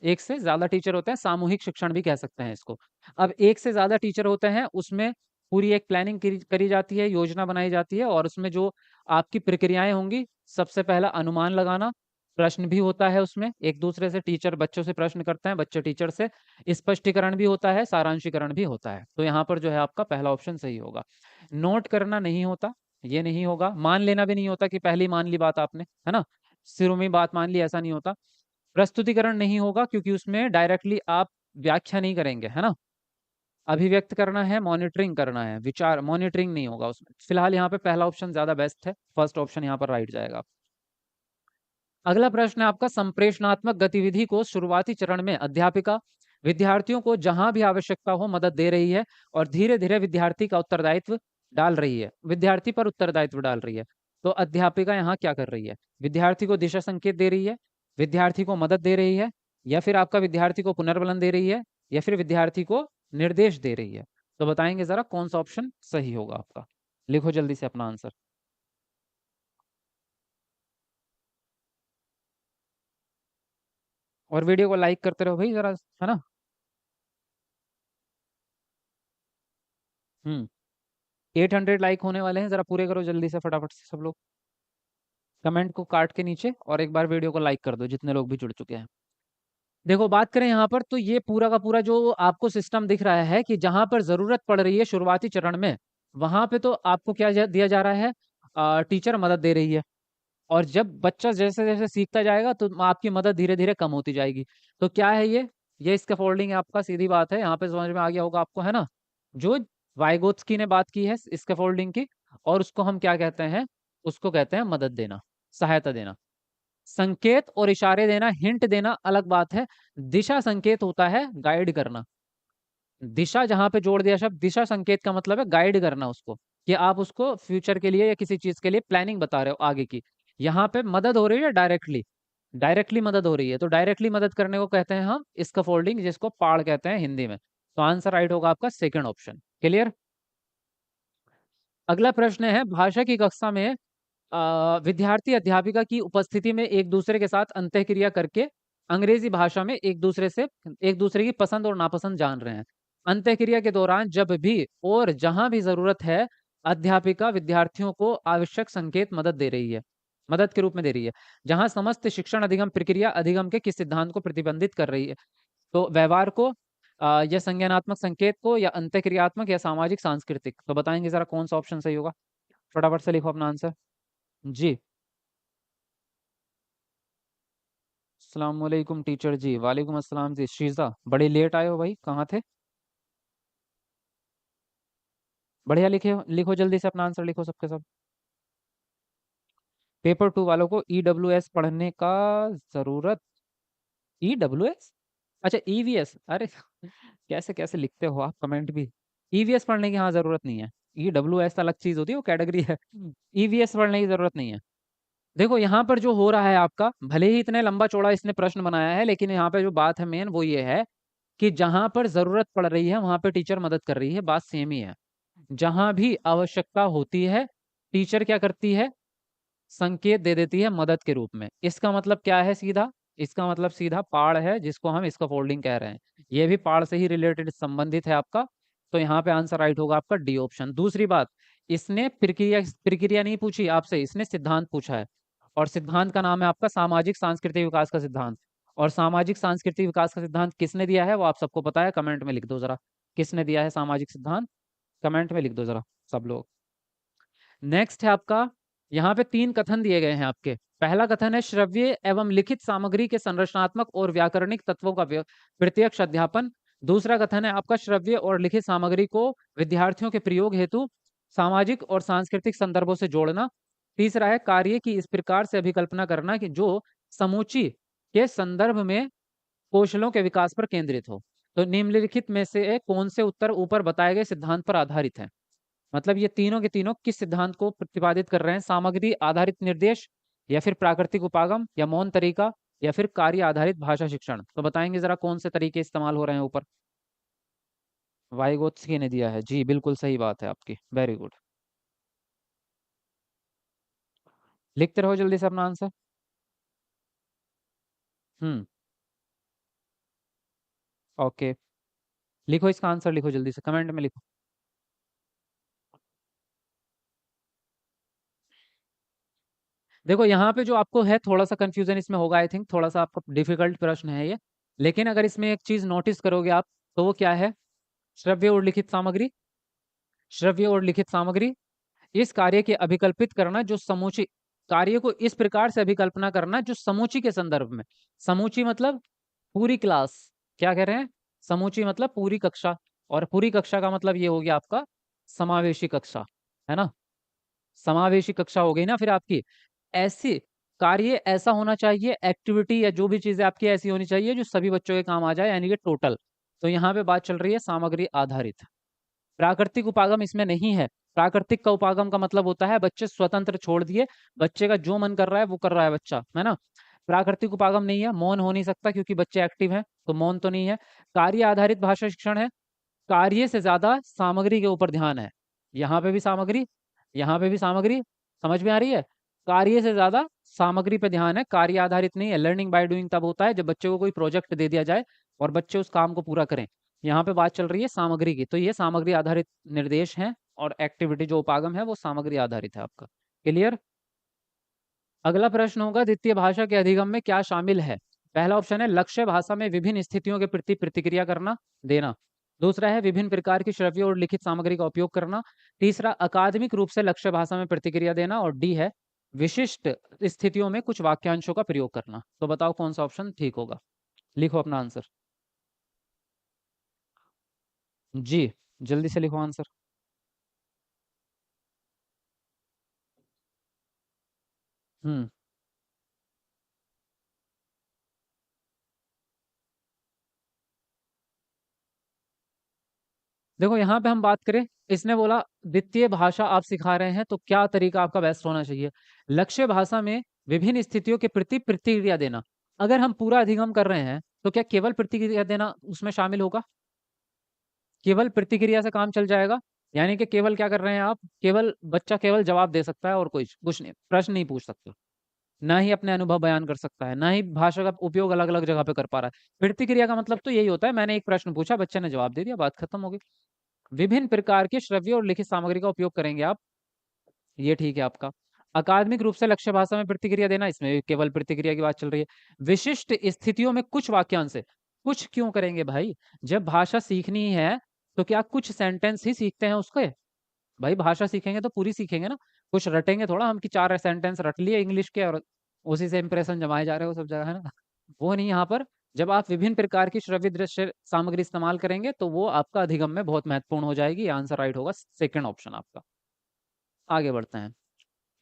एक से ज्यादा टीचर होते हैं, सामूहिक शिक्षण भी कह सकते हैं इसको। अब एक से ज्यादा टीचर होते हैं, उसमें पूरी एक प्लानिंग करी जाती है, योजना बनाई जाती है, और उसमें जो आपकी प्रक्रियाएं होंगी, सबसे पहला अनुमान लगाना, प्रश्न भी होता है उसमें, एक दूसरे से टीचर बच्चों से प्रश्न करते हैं, बच्चे टीचर से, स्पष्टीकरण भी होता है, सारांशीकरण भी होता है। तो यहाँ पर जो है आपका पहला ऑप्शन सही होगा। नोट करना नहीं होता, ये नहीं होगा। मान लेना भी नहीं होता कि पहली मान ली बात आपने, है ना, सिरों में बात मान ली, ऐसा नहीं होता। प्रस्तुतिकरण नहीं होगा क्योंकि उसमें डायरेक्टली आप व्याख्या नहीं करेंगे, है ना। अभिव्यक्त करना है, मॉनिटरिंग करना है, विचार, मॉनिटरिंग नहीं होगा उसमें। फिलहाल यहाँ पे पहला ऑप्शन ज्यादा बेस्ट है, फर्स्ट ऑप्शन यहाँ पर राइट जाएगा। अगला प्रश्न है आपका, संप्रेषणात्मक गतिविधि को शुरुआती चरण में अध्यापिका विद्यार्थियों को जहां भी आवश्यकता हो मदद दे रही है और धीरे धीरे विद्यार्थी का उत्तरदायित्व डाल रही है, विद्यार्थी पर उत्तरदायित्व डाल रही है। तो अध्यापिका यहाँ क्या कर रही है? विद्यार्थी को दिशा संकेत दे रही है, विद्यार्थी को मदद दे रही है, या फिर आपका विद्यार्थी को पुनर्बलन दे रही है, या फिर विद्यार्थी को निर्देश दे रही है। तो बताएंगे जरा कौन सा ऑप्शन सही होगा आपका? लिखो जल्दी से अपना आंसर। और वीडियो को लाइक करते रहो भाई जरा, है ना। 800 लाइक होने वाले हैं, जरा पूरे करो जल्दी से फटाफट से सब लोग। कमेंट को काट के नीचे और एक बार वीडियो को लाइक कर दो जितने लोग भी जुड़ चुके हैं। देखो, बात करें यहाँ पर तो ये पूरा का पूरा जो आपको सिस्टम दिख रहा है कि जहां पर जरूरत पड़ रही है शुरुआती चरण में, वहां पे तो आपको क्या दिया जा रहा है? टीचर मदद दे रही है। और जब बच्चा जैसे जैसे सीखता जाएगा तो आपकी मदद धीरे धीरे कम होती जाएगी। तो क्या है ये स्कैफोल्डिंग है आपका, सीधी बात है, यहाँ पे समझ में आ गया होगा आपको, है ना। जो वाइगोत्स्की ने बात की है स्कैफोल्डिंग की, और उसको हम क्या कहते हैं? उसको कहते हैं मदद देना, सहायता देना। संकेत और इशारे देना, हिंट देना अलग बात है। दिशा संकेत होता है गाइड करना। दिशा जहां पे जोड़ दिया शब्द दिशा संकेत का मतलब है गाइड करना उसको, कि आप उसको फ्यूचर के लिए या किसी चीज के लिए प्लानिंग बता रहे हो आगे की। यहाँ पे मदद हो रही है डायरेक्टली, डायरेक्टली मदद हो रही है, तो डायरेक्टली मदद करने को कहते हैं हम स्कैफोल्डिंग, जिसको पाड़ कहते हैं हिंदी में। तो आंसर राइट होगा आपका सेकंड ऑप्शन। क्लियर? अगला प्रश्न है, भाषा की कक्षा में विद्यार्थी अध्यापिका की उपस्थिति में एक दूसरे के साथ अंतःक्रिया करके अंग्रेजी भाषा में एक दूसरे की पसंद और नापसंद जान रहे हैं। अंतःक्रिया के दौरान जब भी और जहां भी जरूरत है, अध्यापिका विद्यार्थियों को आवश्यक संकेत मदद के रूप में दे रही है। जहां समस्त शिक्षण अधिगम प्रक्रिया अधिगम के किस सिद्धांत को प्रतिबंधित कर रही है? तो व्यवहार को, या संज्ञानात्मक संकेत को, या अंतःक्रियात्मक, या सामाजिक सांस्कृतिक। तो बताएंगे जरा कौन सा ऑप्शन सही होगा? फटाफट से लिखो अपना आंसर। जी। अस्सलाम वालेकुम टीचर जी। वालेकुम अस्सलाम जी। शीजा, बड़े लेट आए हो भाई, कहाँ थे? बढ़िया लिखे, लिखो जल्दी से अपना आंसर लिखो सबके सब। पेपर 2 वालों को EWS पढ़ने का जरूरत। EWS? अच्छा, EVS, अरे कैसे कैसे लिखते हो आप कमेंट भी। EVS पढ़ने की हाँ जरूरत नहीं है। EWS अलग चीज होती है, वो कैटेगरी है। EVS पढ़ने की जरूरत नहीं है। देखो, यहाँ पर जो हो रहा है आपका, भले ही इतने लंबा चौड़ा इसने प्रश्न बनाया है, लेकिन यहाँ पे जो बात है मेन वो ये है कि जहां पर जरूरत पड़ रही है वहां पे टीचर मदद कर रही है, बात सेम ही है। जहां भी आवश्यकता होती है, टीचर क्या करती है? संकेत दे देती है मदद के रूप में। इसका मतलब क्या है सीधा? इसका मतलब सीधा पाड़ है, जिसको हम इसका फोल्डिंग कह रहे हैं। ये भी पाड़ से ही रिलेटेड संबंधित है आपका। तो यहाँ पे आंसर राइट होगा आपका डी ऑप्शन। दूसरी बात, इसने प्रक्रिया प्रक्रिया नहीं पूछी आपसे, इसने सिद्धांत पूछा है। और सिद्धांत का नाम है आपका सामाजिक सांस्कृतिक विकास का सिद्धांत। और सामाजिक सांस्कृतिक विकास का सिद्धांत किसने दिया है वो आप सबको पता है, कमेंट में लिख दो जरा। किसने दिया है सामाजिक सिद्धांत? कमेंट में लिख दो जरा सब लोग। नेक्स्ट है आपका यहाँ पे तीन कथन दिए गए हैं आपके। पहला कथन है श्रव्य एवं लिखित सामग्री के संरचनात्मक और व्याकरणिक तत्वों का प्रत्यक्ष अध्यापन। दूसरा कथन है आपका श्रव्य और लिखित सामग्री को विद्यार्थियों के प्रयोग हेतु सामाजिक और सांस्कृतिक संदर्भों से जोड़ना। तीसरा है कार्य की इस प्रकार से अभिकल्पना करना कि जो समूची के संदर्भ में कौशलों के विकास पर केंद्रित हो। तो निम्नलिखित में से कौन से उत्तर ऊपर बताए गए सिद्धांत पर आधारित हैं? मतलब ये तीनों के तीनों किस सिद्धांत को प्रतिपादित कर रहे हैं? सामग्री आधारित निर्देश, या फिर प्राकृतिक उपागम, या मौन तरीका, या फिर कार्य आधारित भाषा शिक्षण। तो बताएंगे जरा कौन से तरीके इस्तेमाल हो रहे हैं ऊपर? वाइगोत्स्की ने दिया है जी, बिल्कुल सही बात है आपकी, वेरी गुड। लिखते रहो जल्दी से अपना आंसर। हम्म। ओके, लिखो इसका आंसर, लिखो जल्दी से, कमेंट में लिखो। देखो यहाँ पे जो आपको है थोड़ा सा कंफ्यूजन इसमें होगा, आई थिंक थोड़ा सा आपका डिफिकल्ट प्रश्न है ये। लेकिन अगर इसमें एक चीज नोटिस करोगे आप, तो वो क्या है? श्रव्य और लिखित सामग्री, श्रव्य और लिखित सामग्री, इस कार्य के अभिकल्पित करना जो समूची, कार्य को इस प्रकार से अभिकल्पना करना जो समूची के संदर्भ में, समूची मतलब पूरी क्लास, क्या कह रहे हैं? समूची मतलब पूरी कक्षा, और पूरी कक्षा का मतलब ये हो गया आपका समावेशी कक्षा, है ना? समावेशी कक्षा हो गई ना फिर आपकी। ऐसी कार्य ऐसा होना चाहिए, एक्टिविटी या जो भी चीजें आपकी ऐसी होनी चाहिए जो सभी बच्चों के काम आ जाए, यानी कि टोटल। तो यहाँ पे बात चल रही है सामग्री आधारित। प्राकृतिक उपागम इसमें नहीं है। प्राकृतिक का उपागम का मतलब होता है बच्चे स्वतंत्र छोड़ दिए, बच्चे का जो मन कर रहा है वो कर रहा है बच्चा, है ना? प्राकृतिक उपागम नहीं है। मौन हो नहीं सकता क्योंकि बच्चे एक्टिव हैं, तो मौन तो नहीं है। कार्य आधारित भाषा शिक्षण है। कार्य से ज्यादा सामग्री के ऊपर ध्यान है। यहाँ पे भी सामग्री, यहाँ पे भी सामग्री, समझ में आ रही है? कार्य से ज्यादा सामग्री पे ध्यान है, कार्य आधारित नहीं है। लर्निंग बाय डूइंग तब होता है जब बच्चे को कोई प्रोजेक्ट दे दिया जाए और बच्चे उस काम को पूरा करें। यहाँ पे बात चल रही है सामग्री की, तो ये सामग्री आधारित निर्देश हैं, और एक्टिविटी जो उपागम है वो सामग्री आधारित है आपका। क्लियर? अगला प्रश्न होगा द्वितीय भाषा के अधिगम में क्या शामिल है? पहला ऑप्शन है लक्ष्य भाषा में विभिन्न स्थितियों के प्रति प्रतिक्रिया करना देना। दूसरा है विभिन्न प्रकार की श्रव्य और लिखित सामग्री का उपयोग करना। तीसरा अकादमिक रूप से लक्ष्य भाषा में प्रतिक्रिया देना, और डी है विशिष्ट स्थितियों में कुछ वाक्यांशों का प्रयोग करना। तो बताओ कौन सा ऑप्शन ठीक होगा? लिखो अपना आंसर जी, जल्दी से लिखो आंसर। हम्म। देखो यहाँ पे हम बात करें, इसने बोला द्वितीय भाषा आप सिखा रहे हैं तो क्या तरीका आपका बेस्ट होना चाहिए? लक्ष्य भाषा में विभिन्न स्थितियों के प्रति प्रतिक्रिया देना। अगर हम पूरा अधिगम कर रहे हैं तो क्या केवल प्रतिक्रिया देना उसमें शामिल होगा? केवल प्रतिक्रिया से काम चल जाएगा? यानी कि केवल क्या कर रहे हैं आप? केवल बच्चा केवल जवाब दे सकता है और कुछ कुछ नहीं, प्रश्न नहीं पूछ सकता, ना ही अपने अनुभव बयान कर सकता है, ना ही भाषा का उपयोग अलग अलग जगह पे कर पा रहा है। प्रतिक्रिया का मतलब तो यही होता है, मैंने एक प्रश्न पूछा, बच्चे ने जवाब दे दिया, बात खत्म हो गई। विभिन्न प्रकार के श्रव्य और लिखित सामग्री का उपयोग करेंगे आप, ये ठीक है आपका। अकादमिक रूप से लक्ष्य भाषा में प्रतिक्रिया देना, इसमें भी केवल प्रतिक्रिया की बात चल रही है। विशिष्ट स्थितियों में कुछ वाक्यांश है। कुछ क्यों करेंगे भाई? जब भाषा सीखनी है तो क्या कुछ सेंटेंस ही सीखते हैं उसके? भाई भाषा सीखेंगे तो पूरी सीखेंगे ना, कुछ रटेंगे थोड़ा हम कि चार सेंटेंस रट लिए इंग्लिश के और उसी से इंप्रेशन जमाए जा रहे हो सब जगह, है ना? वो नहीं यहाँ पर। जब आप विभिन्न प्रकार की श्रव्य दृश्य सामग्री इस्तेमाल करेंगे तो वो आपका अधिगम में बहुत महत्वपूर्ण हो जाएगी। आंसर राइट होगा सेकंड ऑप्शन आपका। आगे बढ़ते हैं।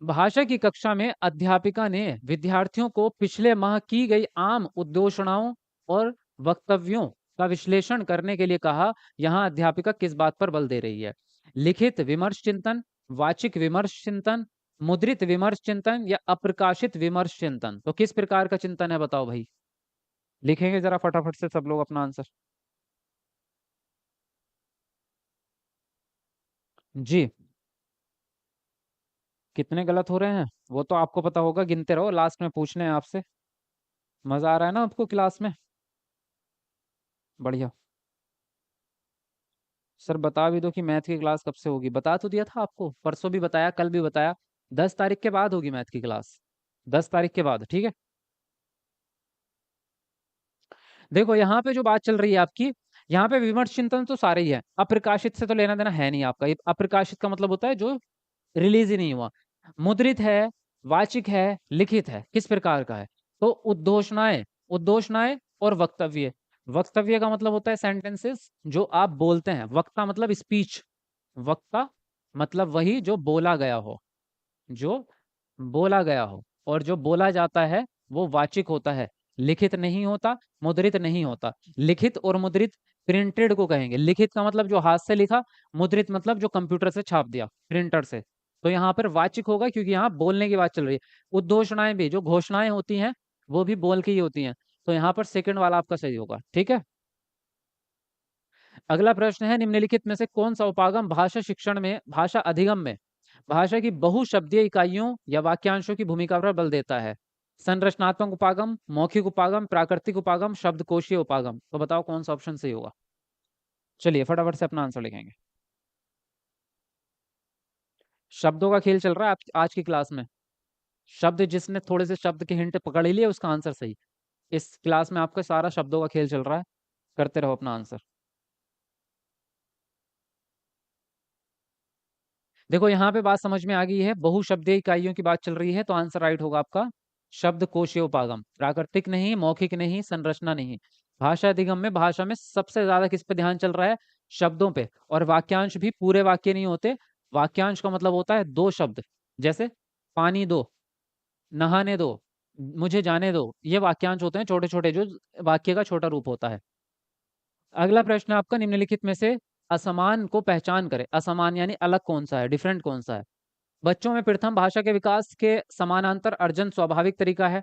भाषा की कक्षा में अध्यापिका ने विद्यार्थियों को पिछले माह की गई आम उद्घोषणाओं और वक्तव्यों का विश्लेषण करने के लिए कहा। यहाँ अध्यापिका किस बात पर बल दे रही है? लिखित विमर्श चिंतन, वाचिक विमर्श चिंतन, मुद्रित विमर्श चिंतन, या अप्रकाशित विमर्श चिंतन? तो किस प्रकार का चिंतन है बताओ भाई? लिखेंगे जरा फटाफट से सब लोग अपना आंसर। जी, कितने गलत हो रहे हैं वो तो आपको पता होगा, गिनते रहो, लास्ट में पूछने हैं आपसे। मजा आ रहा है ना आपको क्लास में? बढ़िया। सर बता भी दो कि मैथ की क्लास कब से होगी, बता तो दिया था आपको, परसों भी बताया, कल भी बताया। 10 तारीख के बाद होगी मैथ की क्लास, 10 तारीख के बाद, ठीक है? देखो यहाँ पे जो बात चल रही है आपकी, यहाँ पे विमर्श चिंतन तो सारे ही है, अप्रकाशित से तो लेना देना है नहीं आपका। ये अप्रकाशित का मतलब होता है जो रिलीज ही नहीं हुआ। मुद्रित है, वाचिक है, लिखित है, किस प्रकार का है? तो उद्घोषणाएं, उद्घोषणाएं और वक्तव्य। वक्तव्य का मतलब होता है सेंटेंसेस जो आप बोलते हैं। वक्ता मतलब स्पीच, वक्ता मतलब वही जो बोला गया हो, जो बोला गया हो। और जो बोला जाता है वो वाचिक होता है, लिखित नहीं होता, मुद्रित नहीं होता। लिखित और मुद्रित प्रिंटेड को कहेंगे। लिखित का मतलब जो हाथ से लिखा, मुद्रित मतलब जो कंप्यूटर से छाप दिया, प्रिंटर से। तो यहाँ पर वाचिक होगा क्योंकि यहाँ बोलने की बात चल रही है। उद्घोषणाएं भी, जो घोषणाएं होती हैं वो भी बोल के ही होती हैं। तो यहाँ पर सेकंड वाला आपका सही होगा। ठीक है। अगला प्रश्न है, निम्नलिखित में से कौन सा उपागम भाषा शिक्षण में, भाषा अधिगम में भाषा की बहुशब्दीय इकाइयों या वाक्यांशों की भूमिका पर बल देता है? संरचनात्मक उपागम, मौखिक उपागम, प्राकृतिक उपागम, शब्दकोशीय उपागम। तो बताओ कौन सा ऑप्शन सही होगा। चलिए फटाफट से अपना आंसर लिखेंगे। शब्दों का खेल चल रहा है आज की क्लास में। शब्द जिसने थोड़े से शब्द के हिंट पकड़ ही लिए उसका आंसर सही। इस क्लास में आपका सारा शब्दों का खेल चल रहा है। करते रहो अपना आंसर। देखो यहाँ पे बात समझ में आ गई है, बहुशब्दीय इकाइयों की बात चल रही है, तो आंसर राइट होगा आपका शब्दकोशीय उपागम। प्राकृतिक नहीं, मौखिक नहीं, संरचना नहीं। भाषा अधिगम में भाषा में सबसे ज्यादा किस पे ध्यान चल रहा है? शब्दों पे। और वाक्यांश भी पूरे वाक्य नहीं होते। वाक्यांश का मतलब होता है दो शब्द। जैसे पानी दो, नहाने दो, मुझे जाने दो, ये वाक्यांश होते हैं छोटे छोटे, जो वाक्य का छोटा रूप होता है। अगला प्रश्न आपका, निम्नलिखित में से असमान को पहचान करें। असमान यानी अलग कौन सा है, डिफरेंट कौन सा है? बच्चों में प्रथम भाषा के विकास के समानांतर अर्जन स्वाभाविक तरीका है।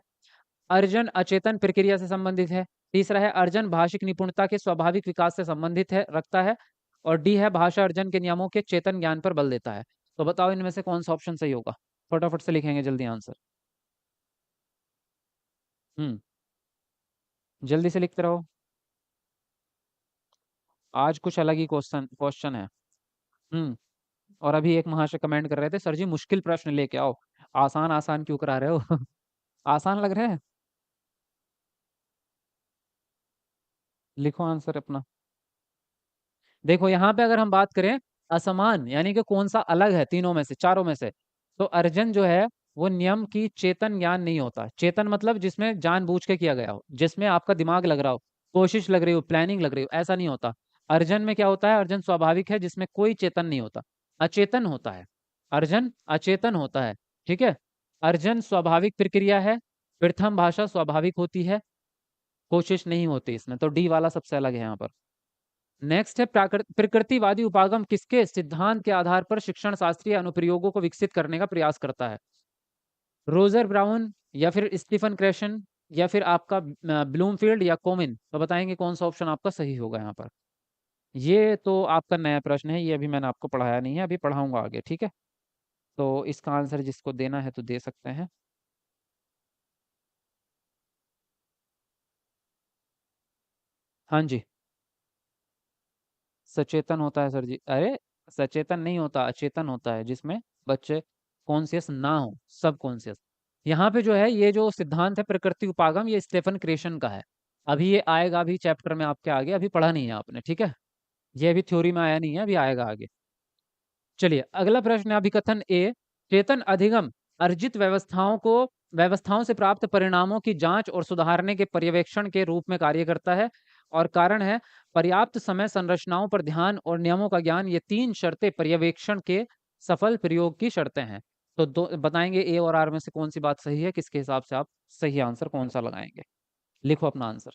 अर्जन अचेतन प्रक्रिया से संबंधित है। तीसरा है अर्जन भाषिक निपुणता के स्वाभाविक विकास से संबंधित है, रखता है। और डी है भाषा अर्जन के नियमों के चेतन ज्ञान पर बल देता है। तो बताओ इनमें से कौन सा ऑप्शन सही होगा। फटाफट से लिखेंगे जल्दी आंसर। हम्म, जल्दी से लिखते रहो। आज कुछ अलग ही क्वेश्चन क्वेश्चन है। हम्म। और अभी एक महाशय कमेंट कर रहे थे, सर जी मुश्किल प्रश्न लेके आओ, आसान आसान क्यों करा रहे हो? आसान लग रहा है। लिखो आंसर अपना। देखो यहाँ पे अगर हम बात करें असमान यानी कि कौन सा अलग है तीनों में से, चारों में से, तो अर्जन जो है वो नियम की चेतन ज्ञान नहीं होता। चेतन मतलब जिसमें जानबूझ के किया गया हो, जिसमें आपका दिमाग लग रहा हो, कोशिश लग रही हो, प्लानिंग लग रही हो, ऐसा नहीं होता। अर्जन में क्या होता है? अर्जन स्वाभाविक है जिसमें कोई चेतन नहीं होता, अचेतन होता है। अर्जन अचेतन होता है। ठीक है। अर्जन स्वाभाविक प्रक्रिया है। प्रथम भाषा स्वाभाविक होती है, कोशिश नहीं होती इसमें। तो डी वाला सबसे अलग है यहाँ पर। नेक्स्ट है प्रकृतिवादी उपागम किसके सिद्धांत के आधार पर शिक्षण शास्त्रीय अनुप्रयोगों को विकसित करने का प्रयास करता है? रोजर ब्राउन, या फिर स्टीफन क्रेशन, या फिर आपका ब्लूमफील्ड, या कोमिन। तो बताएंगे कौन सा ऑप्शन आपका सही होगा यहाँ पर। ये तो आपका नया प्रश्न है, ये अभी मैंने आपको पढ़ाया नहीं है, अभी पढ़ाऊंगा आगे। ठीक है। तो इसका आंसर जिसको देना है तो दे सकते हैं। हाँ जी। सचेतन होता है सर जी। अरे सचेतन नहीं होता, अचेतन होता है, जिसमें बच्चे कॉन्शियस ना हो, सब कॉन्शियस। यहाँ पे जो है ये जो सिद्धांत है प्रकृति उपागम, ये स्टेफन क्रेशन का है। अभी ये आएगा, अभी चैप्टर में आपके आगे, अभी पढ़ा नहीं है आपने। ठीक है। ये अभी थ्योरी में आया नहीं है, अभी आएगा आगे। चलिए अगला प्रश्न है अभिकथन ए, चेतन अधिगम अर्जित व्यवस्थाओं से प्राप्त परिणामों की जांच और सुधारने के पर्यवेक्षण के रूप में कार्य करता है। और कारण है पर्याप्त समय, संरचनाओं पर ध्यान और नियमों का ज्ञान। ये तीन शर्तें पर्यवेक्षण के सफल प्रयोग की शर्तें हैं। तो दो बताएंगे ए और आर में से कौन सी बात सही है, किसके हिसाब से आप सही आंसर कौन सा लगाएंगे। लिखो अपना आंसर।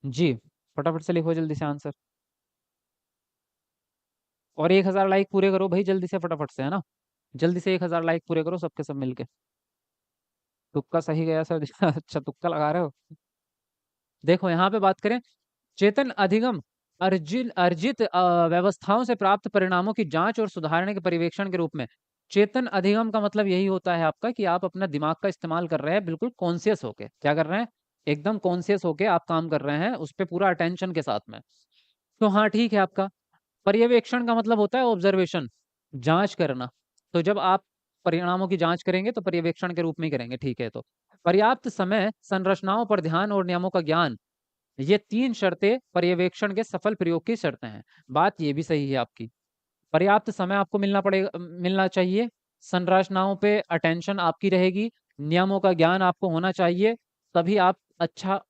जी फटाफट से लिखो जल्दी से आंसर। और 1,000 लाइक पूरे करो भाई जल्दी से, फटाफट से, है ना। जल्दी से 1,000 लाइक पूरे करो सबके सब मिलके। तुक्का सही गया सर। अच्छा तुक्का लगा रहे हो। देखो यहाँ पे बात करें, चेतन अधिगम अर्जित व्यवस्थाओं से प्राप्त परिणामों की जांच और सुधारने के पर्यवेक्षण के रूप में। चेतन अधिगम का मतलब यही होता है आपका कि आप अपना दिमाग का इस्तेमाल कर रहे हैं, बिल्कुल कॉन्शियस होके क्या कर रहे हैं, एकदम कॉन्शियस होके आप काम कर रहे हैं उस पर पूरा अटेंशन के साथ में। तो हाँ ठीक है आपका। पर्यवेक्षण का मतलब होता है ऑब्जर्वेशन, जांच करना। तो जब आप परिणामों की जांच करेंगे तो पर्यवेक्षण के रूप में ही करेंगे। ठीक है। तो पर्याप्त समय, संरचनाओं पर ध्यान और नियमों का ज्ञान, ये तीन शर्तें पर्यवेक्षण के सफल प्रयोग की शर्तें हैं। बात ये भी सही है आपकी। पर्याप्त समय आपको मिलना चाहिए, संरचनाओं पे अटेंशन आपकी रहेगी, नियमों का ज्ञान आपको होना चाहिए, तभी आप अच्छा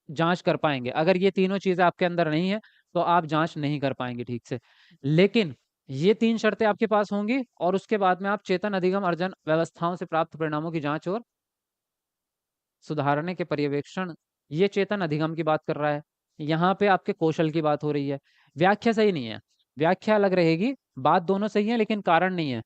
जांच कर पाएंगे। अगर ये तीनों चीजें आपके अंदर नहीं है तो आप जांच नहीं कर पाएंगे ठीक से। लेकिन ये तीन शर्तें आपके पास होंगी और उसके बाद में आप चेतन अधिगम अर्जन व्यवस्थाओं से प्राप्त परिणामों की जांच और सुधारने के पर्यवेक्षण, ये चेतन अधिगम की बात कर रहा है। यहाँ पे आपके कौशल की बात हो रही है। व्याख्या सही नहीं है, व्याख्या अलग रहेगी, बात दोनों सही है लेकिन कारण नहीं है।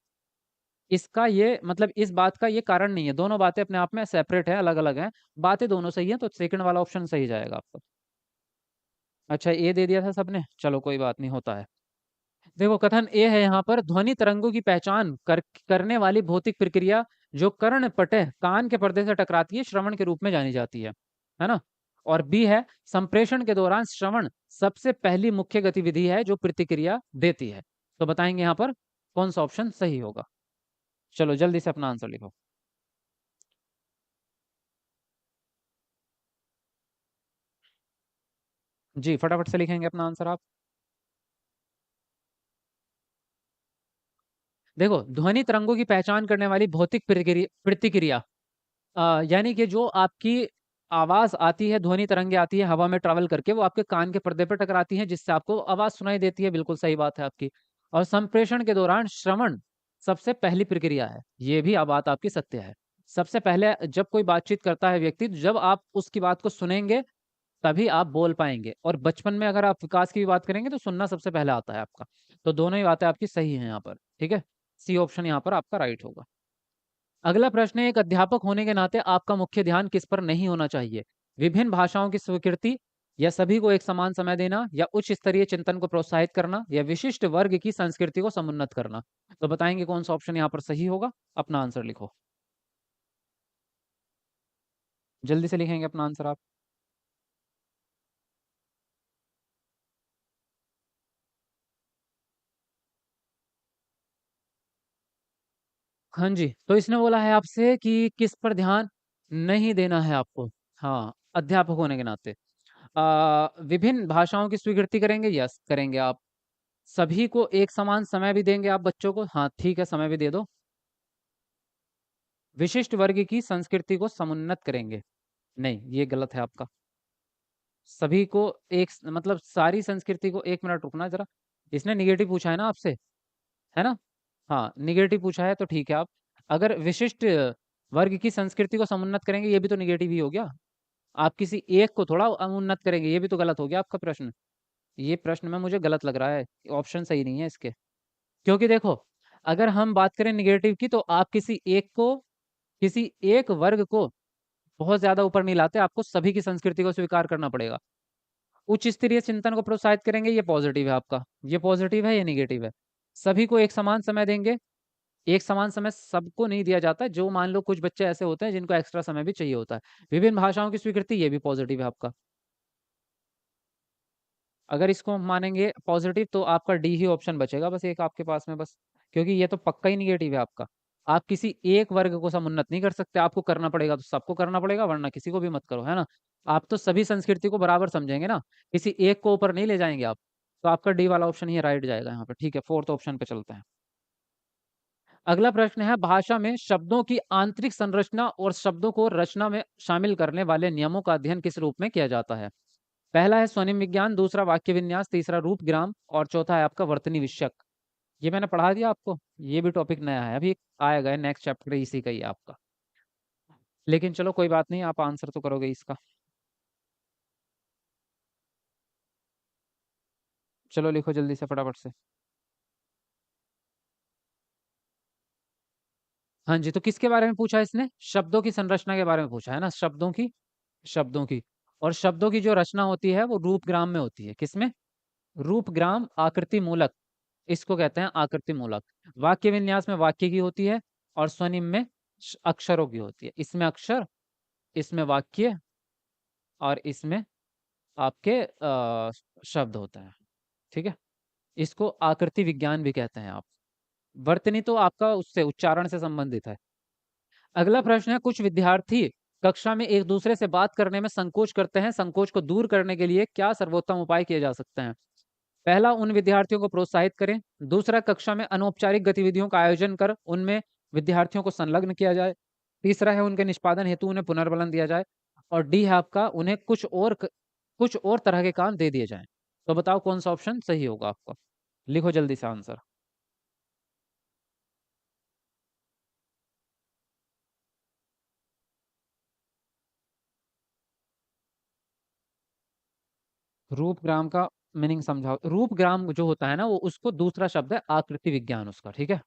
इसका ये मतलब इस बात का ये कारण नहीं है, दोनों बातें अपने आप में सेपरेट है, अलग अलग हैं। बातें दोनों सही है तो सेकंड वाला ऑप्शन सही जाएगा आपका। अच्छा ए दे दिया था सबने, चलो कोई बात नहीं, होता है। देखो कथन ए है यहाँ पर, ध्वनि तरंगों की पहचान करने वाली भौतिक प्रक्रिया जो कर्ण पटह कान के पर्दे से टकराती है श्रवण के रूप में जानी जाती है ना। और बी है, संप्रेषण के दौरान श्रवण सबसे पहली मुख्य गतिविधि है जो प्रतिक्रिया देती है। तो बताएंगे यहाँ पर कौन सा ऑप्शन सही होगा। चलो जल्दी से अपना आंसर लिखो। जी फटाफट से लिखेंगे अपना आंसर आप। देखो ध्वनि तरंगों की पहचान करने वाली भौतिक प्रतिक्रिया यानी कि जो आपकी आवाज आती है, ध्वनि तरंगे आती है हवा में ट्रैवल करके, वो आपके कान के पर्दे पर टकराती हैं जिससे आपको आवाज सुनाई देती है। बिल्कुल सही बात है आपकी। और संप्रेषण के दौरान श्रवण सबसे पहली प्रक्रिया है, ये भी बात आपकी सत्य है। सबसे पहले जब कोई बातचीत करता है व्यक्ति, तो जब आप उसकी बात को सुनेंगे तभी आप बोल पाएंगे। और बचपन में अगर आप विकास की भी बात करेंगे तो सुनना सबसे पहले आता है आपका। तो दोनों ही बातें आपकी सही हैं यहाँ पर, ठीक है। सी ऑप्शन यहाँ पर आपका राइट होगा। अगला प्रश्न है, एक अध्यापक होने के नाते आपका मुख्य ध्यान किस पर नहीं होना चाहिए? विभिन्न भाषाओं की स्वीकृति, या सभी को एक समान समय देना, या उच्च स्तरीय चिंतन को प्रोत्साहित करना, या विशिष्ट वर्ग की संस्कृति को समुन्नत करना। तो बताएंगे कौन सा ऑप्शन यहाँ पर सही होगा। अपना आंसर लिखो, जल्दी से लिखेंगे अपना आंसर आप। हाँ जी, तो इसने बोला है आपसे कि किस पर ध्यान नहीं देना है आपको। हाँ, अध्यापक होने के नाते विभिन्न भाषाओं की स्वीकृति करेंगे, यस करेंगे आप। सभी को एक समान समय भी देंगे आप बच्चों को, हाँ ठीक है समय भी दे दो। विशिष्ट वर्ग की संस्कृति को समुन्नत करेंगे, नहीं ये गलत है आपका। सभी को मतलब सारी संस्कृति को, एक मिनट रुकना जरा, इसने निगेटिव पूछा है ना आपसे, है ना। हाँ निगेटिव पूछा है तो ठीक है। आप अगर विशिष्ट वर्ग की संस्कृति को समुन्नत करेंगे, ये भी तो निगेटिव ही हो गया। आप किसी एक को थोड़ा उन्नत करेंगे, ये भी तो गलत हो गया आपका प्रश्न। ये प्रश्न में मुझे गलत लग रहा है, ऑप्शन सही नहीं है इसके। क्योंकि देखो अगर हम बात करें निगेटिव की, तो आप किसी एक वर्ग को बहुत ज्यादा ऊपर नहीं लाते, आपको सभी की संस्कृति को स्वीकार करना पड़ेगा। उच्च स्तरीय चिंतन को प्रोत्साहित करेंगे, ये पॉजिटिव है आपका। ये पॉजिटिव है, ये निगेटिव है। सभी को एक समान समय देंगे, एक समान समय सबको नहीं दिया जाता। जो मान लो कुछ बच्चे ऐसे होते हैं जिनको एक्स्ट्रा समय भी चाहिए होता है। विभिन्न भाषाओं की स्वीकृति, ये भी पॉजिटिव है आपका। अगर इसको मानेंगे पॉजिटिव तो आपका डी ही ऑप्शन बचेगा बस एक आपके पास में, बस। क्योंकि ये तो पक्का ही निगेटिव है आपका। आप किसी एक वर्ग को समुन्नत नहीं कर सकते, आपको करना पड़ेगा तो सबको करना पड़ेगा, वरना किसी को भी मत करो, है ना। आप तो सभी संस्कृति को बराबर समझेंगे ना, किसी एक को ऊपर नहीं ले जाएंगे आप। तो आपका डी वाला ऑप्शन ही राइट जाएगा यहाँ पे, ठीक है। फोर्थ ऑप्शन पे चलते हैं। अगला प्रश्न है, भाषा में शब्दों की आंतरिक संरचना और शब्दों को रचना में शामिल करने वाले नियमों का अध्ययन किस रूप में किया जाता है? पहला है स्वनिम विज्ञान, दूसरा वाक्य विन्यास, तीसरा रूप ग्राम, और चौथा है आपका वर्तनी विषयक। ये मैंने पढ़ा दिया आपको, ये भी टॉपिक नया है, अभी आएगा नेक्स्ट चैप्टर इसी का ही आपका। लेकिन चलो कोई बात नहीं, आप आंसर तो करोगे इसका। चलो लिखो जल्दी से फटाफट से। हाँ जी, तो किसके बारे में पूछा है इसने? शब्दों की संरचना के बारे में पूछा है ना, शब्दों की। और शब्दों की जो रचना होती है वो रूप ग्राम में होती है। किसमें? रूप ग्राम आकृति मूलक, इसको कहते हैं आकृति मूलक। वाक्य विन्यास में वाक्य की होती है, और स्वनिम में अक्षरों की होती है। इसमें अक्षर, इसमें वाक्य, और इसमें आपके शब्द होते हैं, ठीक है। इसको आकृति विज्ञान भी कहते हैं आप। वर्तनी तो आपका उससे उच्चारण से संबंधित है। अगला प्रश्न है, कुछ विद्यार्थी कक्षा में एक दूसरे से बात करने में संकोच करते हैं, संकोच को दूर करने के लिए क्या सर्वोत्तम उपाय किए जा सकते हैं? पहला, उन विद्यार्थियों को प्रोत्साहित करें। दूसरा, कक्षा में अनौपचारिक गतिविधियों का आयोजन कर उनमें विद्यार्थियों को संलग्न किया जाए। तीसरा है, उनके निष्पादन हेतु उन्हें पुनर्बलन दिया जाए। और डी है आपका, उन्हें कुछ और तरह के काम दे दिए जाएं। तो बताओ कौन सा ऑप्शन सही होगा आपका? लिखो जल्दी से आंसर। रूपग्राम का मीनिंग समझाओ। रूपग्राम जो होता है ना, वो उसको दूसरा शब्द है आकृति विज्ञान उसका, ठीक है।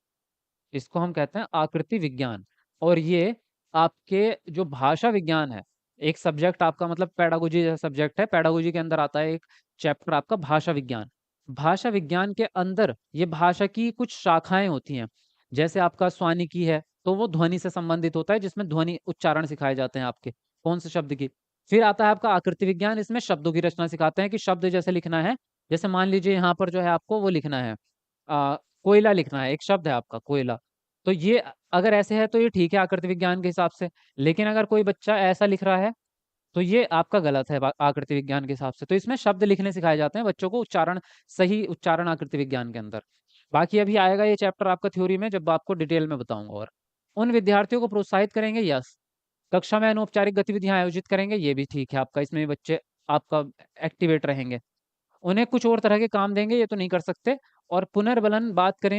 इसको हम कहते हैं आकृति विज्ञान। और ये आपके जो भाषा विज्ञान है, एक सब्जेक्ट आपका, मतलब पेडागोजी जैसा सब्जेक्ट है, पेडागोजी के अंदर आता है एक चैप्टर आपका भाषा विज्ञान। भाषा विज्ञान के अंदर ये भाषा की कुछ शाखाएं होती हैं। जैसे आपका स्वानिकी है, तो वो ध्वनि से संबंधित होता है, जिसमें ध्वनि उच्चारण सिखाए जाते हैं आपके कौन से शब्द की। फिर आता है आपका आकृति विज्ञान, इसमें शब्दों की रचना सिखाते हैं कि शब्द जैसे लिखना है। जैसे मान लीजिए यहाँ पर जो है आपको वो लिखना है, कोयला लिखना है, एक शब्द है आपका कोयला। तो ये अगर ऐसे है तो ये ठीक है आकृति विज्ञान के हिसाब से। लेकिन अगर कोई बच्चा ऐसा लिख रहा है तो ये आपका गलत है आकृति विज्ञान के हिसाब से। तो इसमें शब्द लिखने सिखाए जाते हैं बच्चों को, उच्चारण, सही उच्चारण आकृति विज्ञान के अंदर। बाकी अभी आएगा ये चैप्टर आपका थ्योरी में, जब आपको डिटेल में बताऊंगा। और उन विद्यार्थियों को प्रोत्साहित करेंगे, यस। कक्षा में अनौपचारिक गतिविधियां आयोजित करेंगे, ये भी ठीक है आपका, इसमें भी बच्चे आपका एक्टिवेट रहेंगे। उन्हें कुछ और तरह के काम देंगे, ये तो नहीं कर सकते। और पुनर्बलन बात करें